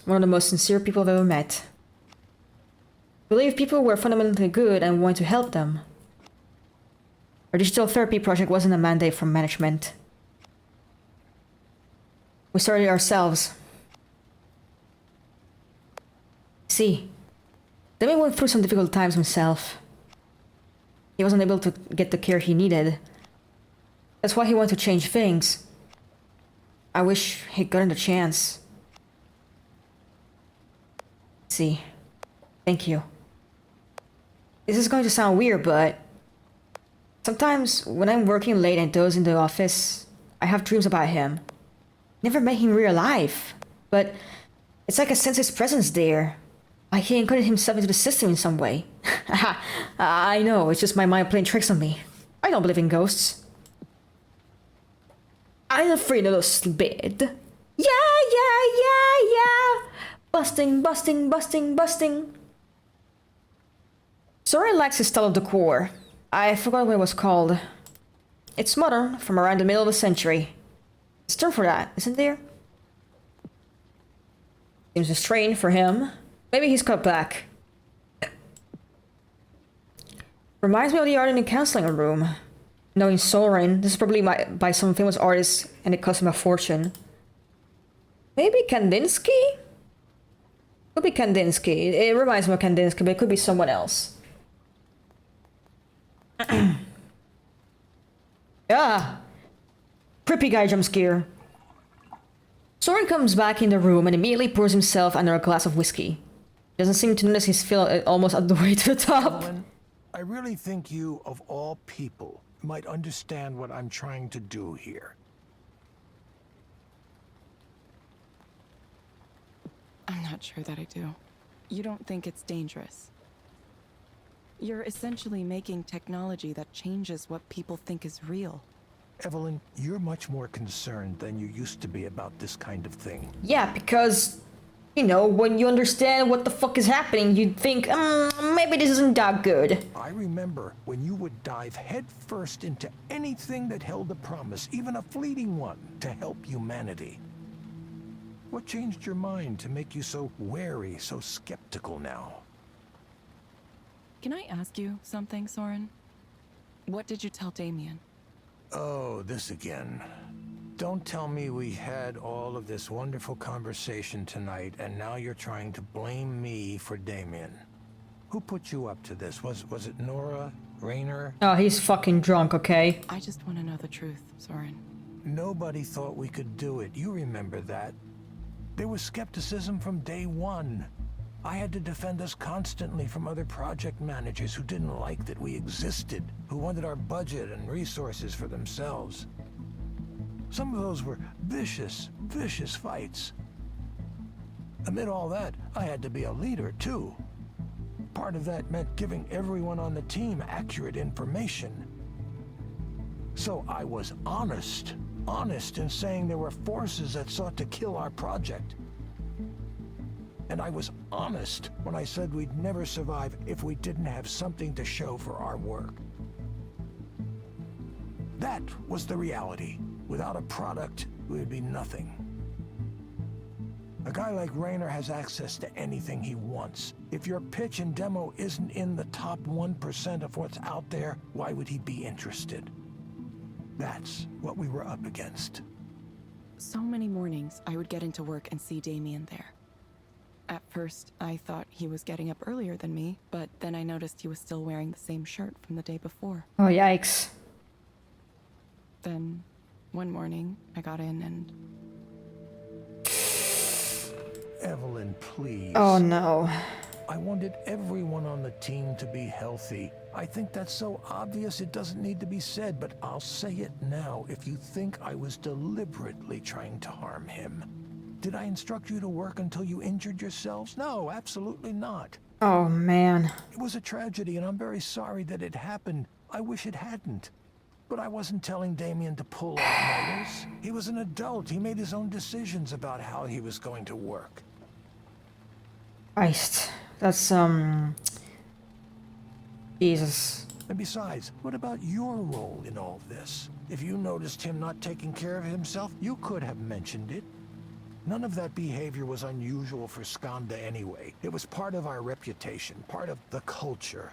One of the most sincere people I've ever met. I believe people were fundamentally good and wanted to help them. Our digital therapy project wasn't a mandate from management. We started it ourselves. See, Demi went through some difficult times himself. He wasn't able to get the care he needed. That's why he wanted to change things. I wish he'd gotten the chance. See, thank you. This is going to sound weird, but sometimes when I'm working late and dozing in the office, I have dreams about him. Never met him in real life, but it's like I sense his presence there. Like he encoded himself into the system in some way. I know, it's just my mind playing tricks on me. I don't believe in ghosts. I'm afraid of a bit. Yeah. Busting. Soren likes his style of decor. I forgot what it was called. It's modern, from around the middle of the century. It's term for that, isn't there? Seems a strain for him. Maybe he's cut back. Reminds me of the art in the counseling room. Knowing Soren, this is probably by some famous artist and it cost him a fortune. Maybe Kandinsky? Could be Kandinsky. It reminds me of Kandinsky, but it could be someone else. Ah! Creepy guy jump scare. Soren comes back in the room and immediately pours himself under a glass of whiskey. Doesn't seem to notice he's filled almost all the way to the top. Evelyn, I really think you, of all people, might understand what I'm trying to do here. I'm not sure that I do. You don't think it's dangerous? You're essentially making technology that changes what people think is real. Evelyn, you're much more concerned than you used to be about this kind of thing. Yeah, because, you know, when you understand what the fuck is happening, you'd think, maybe this isn't that good. I remember when you would dive headfirst into anything that held a promise, even a fleeting one, to help humanity. What changed your mind to make you so wary, so skeptical now? Can I ask you something, Soren? What did you tell Damien? Oh, this again. Don't tell me we had all of this wonderful conversation tonight and now you're trying to blame me for Damien. Who put you up to this? Was it Nora? Raynor? Oh, he's fucking drunk, okay? I just want to know the truth, Soren. Nobody thought we could do it. You remember that. There was skepticism from day one. I had to defend us constantly from other project managers who didn't like that we existed, who wanted our budget and resources for themselves. Some of those were vicious fights. Amid all that, I had to be a leader, too. Part of that meant giving everyone on the team accurate information. So I was honest in saying there were forces that sought to kill our project. And I was honest when I said we'd never survive if we didn't have something to show for our work. That was the reality. Without a product, we would be nothing. A guy like Raynor has access to anything he wants. If your pitch and demo isn't in the top 1% of what's out there, why would he be interested? That's what we were up against. So many mornings, I would get into work and see Damien there. At first, I thought he was getting up earlier than me, but then I noticed he was still wearing the same shirt from the day before. Oh, yikes. Then, one morning, I got in and... Evelyn, please. Oh, no. I wanted everyone on the team to be healthy. I think that's so obvious it doesn't need to be said, but I'll say it now if you think I was deliberately trying to harm him. Did I instruct you to work until you injured yourselves? No, absolutely not. Oh, man. It was a tragedy, and I'm very sorry that it happened. I wish it hadn't. But I wasn't telling Damien to pull all-nighters. He was an adult. He made his own decisions about how he was going to work. Christ. That's, Jesus. And besides, what about your role in all this? If you noticed him not taking care of himself, you could have mentioned it. None of that behavior was unusual for Skanda anyway. It was part of our reputation, part of the culture.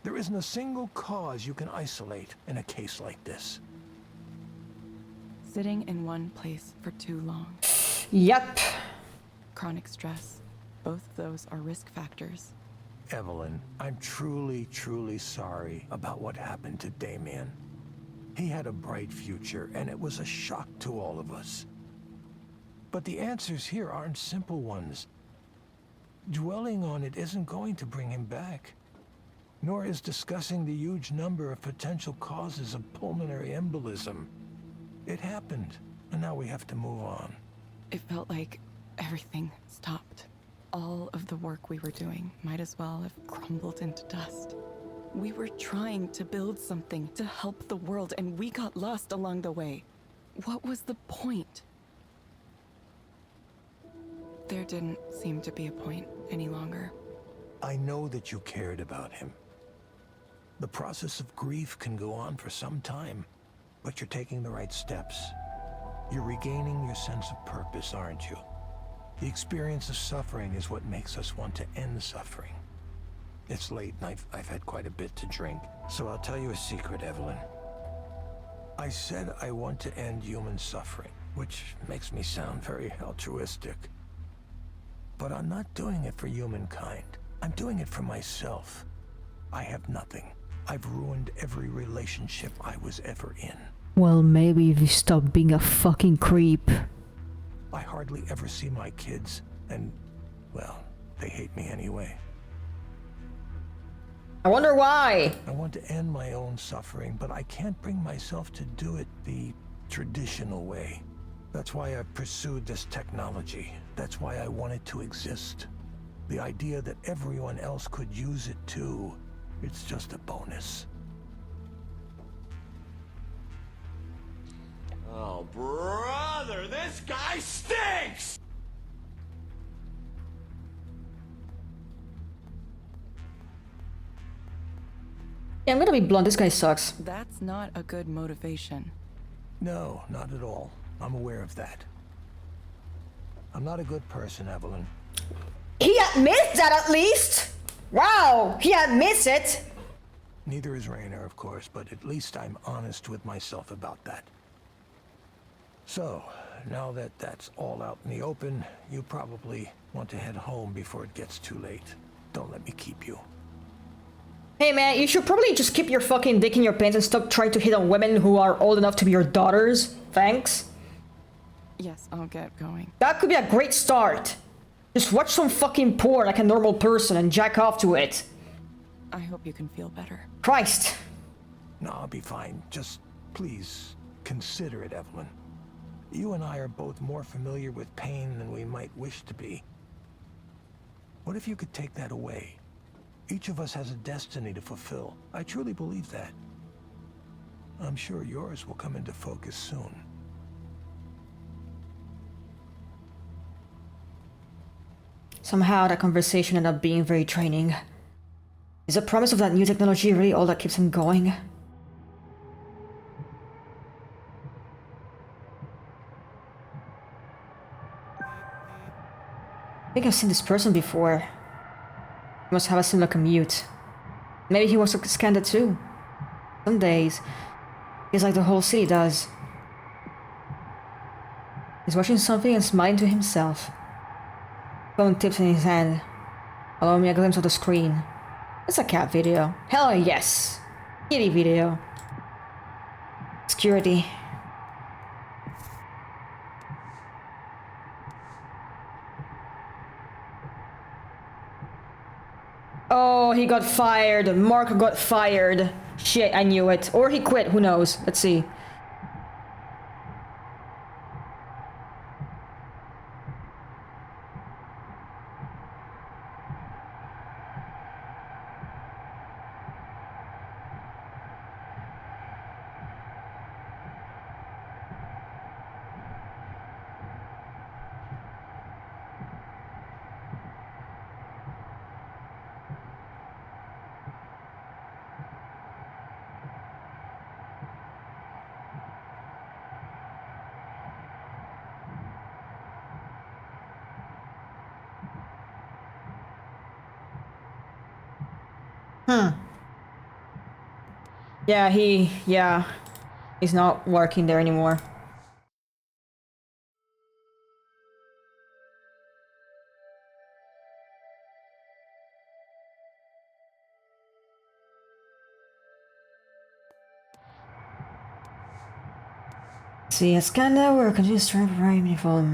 There isn't a single cause you can isolate in a case like this. Sitting in one place for too long. Yep. Chronic stress. Both of those are risk factors. Evelyn, I'm truly, truly sorry about what happened to Damien. He had a bright future, and it was a shock to all of us. But the answers here aren't simple ones. Dwelling on it isn't going to bring him back. Nor is discussing the huge number of potential causes of pulmonary embolism. It happened, and now we have to move on. It felt like everything stopped. All of the work we were doing might as well have crumbled into dust. We were trying to build something to help the world, and we got lost along the way. What was the point? There didn't seem to be a point any longer. I know that you cared about him. The process of grief can go on for some time, but you're taking the right steps. You're regaining your sense of purpose, aren't you? The experience of suffering is what makes us want to end suffering. It's late and I've had quite a bit to drink, so I'll tell you a secret, Evelyn. I said I want to end human suffering, which makes me sound very altruistic. But I'm not doing it for humankind. I'm doing it for myself. I have nothing. I've ruined every relationship I was ever in. Well, maybe if you stop being a fucking creep. I hardly ever see my kids, and, well, they hate me anyway. I wonder why. I want to end my own suffering, but I can't bring myself to do it the traditional way. That's why I pursued this technology. That's why I want it to exist. The idea that everyone else could use it too, it's just a bonus. Oh, brother, this guy stinks! Yeah, I'm gonna be blunt, this guy sucks. That's not a good motivation. No, not at all. I'm aware of that. I'm not a good person, Evelyn. He admits that at least! Wow, he admits it! Neither is Rainer, of course, but at least I'm honest with myself about that. So, now that that's all out in the open, you probably want to head home before it gets too late. Don't let me keep you. Hey man, you should probably just keep your fucking dick in your pants and stop trying to hit on women who are old enough to be your daughters. Thanks. Yes, I'll get going. That could be a great start. Just watch some fucking porn like a normal person and jack off to it. I hope you can feel better. Christ. No, I'll be fine. Just, please, consider it, Evelyn. You and I are both more familiar with pain than we might wish to be. What if you could take that away? Each of us has a destiny to fulfill. I truly believe that. I'm sure yours will come into focus soon. Somehow that conversation ended up being very draining. Is the promise of that new technology really all that keeps him going? I think I've seen this person before. He must have a similar commute. Maybe he wants to scan it too. Some days, he's like the whole city does. He's watching something and smiling to himself. Phone tips in his hand, allowing me a glimpse of the screen. It's a cat video. Hell yes! Kitty video. Security. Oh, he got fired. Mark got fired. Shit, I knew it. Or he quit, who knows? Let's see. Yeah, he's not working there anymore. See, a scandal where continuous trying to very meaningful.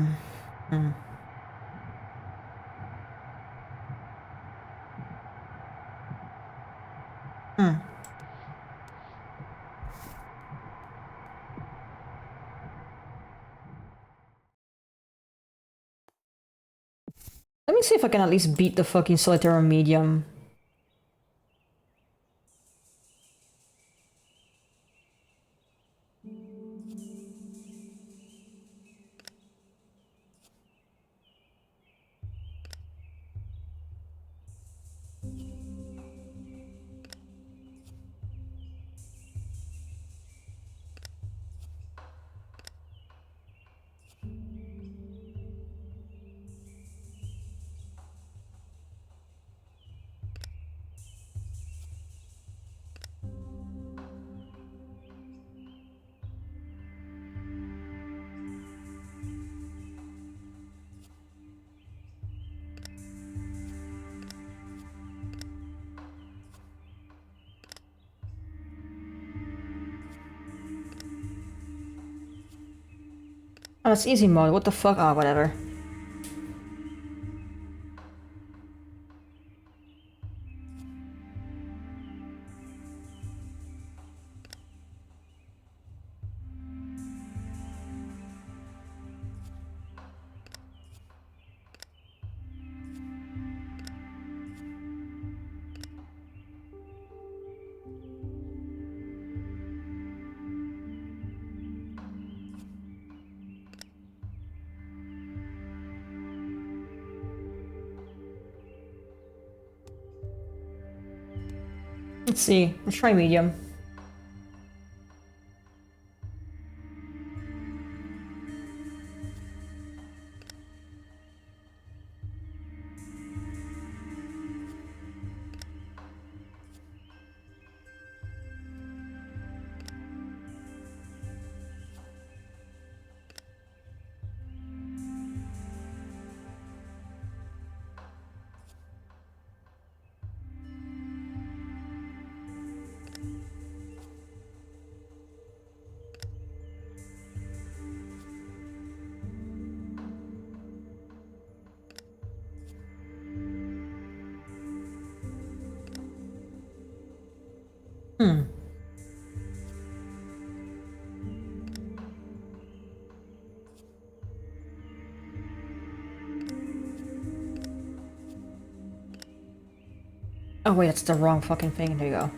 Let me see if I can at least beat the fucking solitaire on medium. Oh, that's easy mode. What the fuck? Oh, whatever. Let's see. Let's try medium. Oh wait, that's the wrong fucking thing. There you go.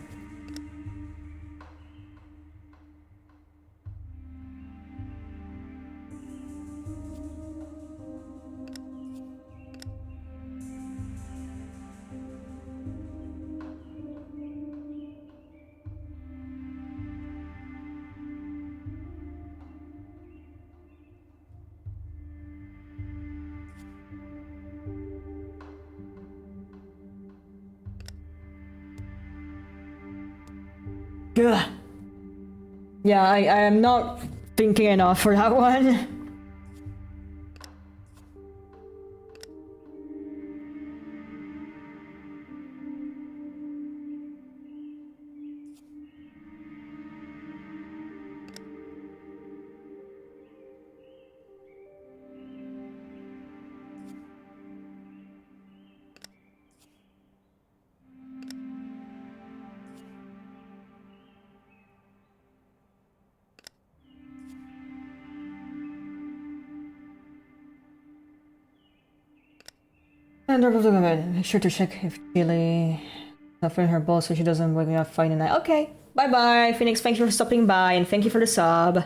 Ugh. Yeah, I am not thinking enough for that one. And make sure to check if Chile offering her bowl so she doesn't wake me up fighting night. Okay, bye bye, Phoenix. Thank you for stopping by and thank you for the sub.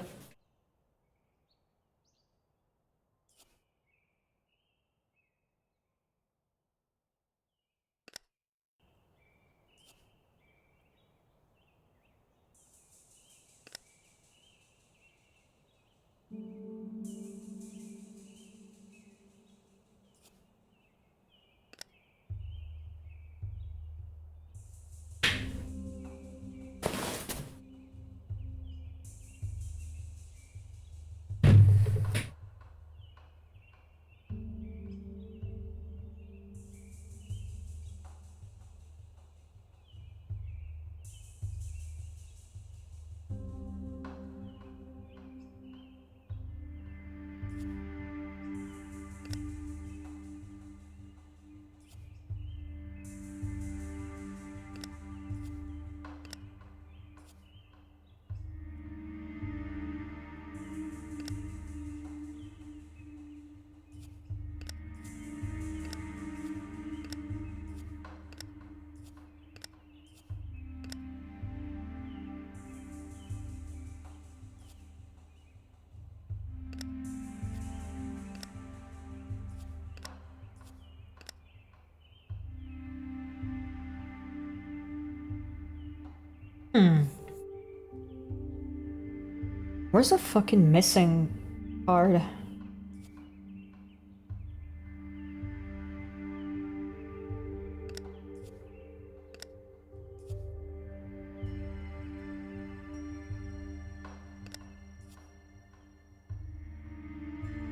Where's the fucking missing card?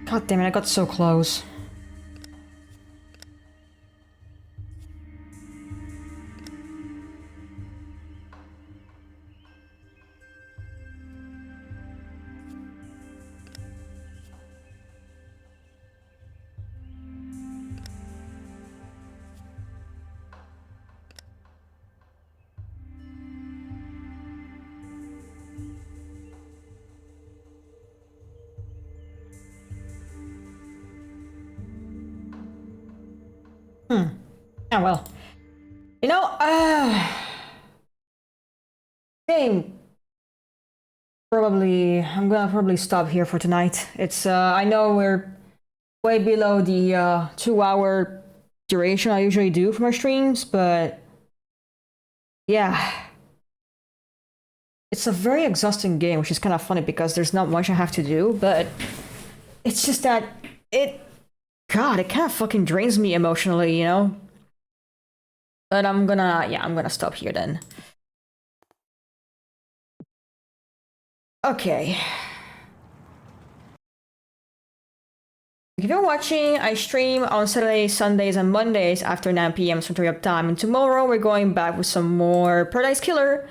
God damn it, I got so close. Oh well. You know, game. I'm gonna probably stop here for tonight. It's, I know we're way below the 2-hour duration I usually do for my streams, but yeah. It's a very exhausting game, which is kind of funny because there's not much I have to do, but it's just that God, it kind of fucking drains me emotionally, you know? But I'm gonna stop here then. Okay. If you're watching, I stream on Saturdays, Sundays, and Mondays after 9 p.m. Central Europe time. And tomorrow we're going back with some more Paradise Killer.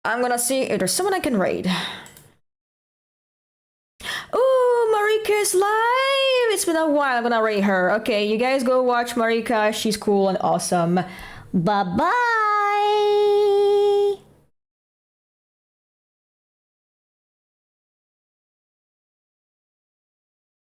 I'm gonna see if there's someone I can raid. Ooh, Marika's live! It's been a while, I'm gonna raid her. Okay, you guys go watch Marika, she's cool and awesome. Bye-bye!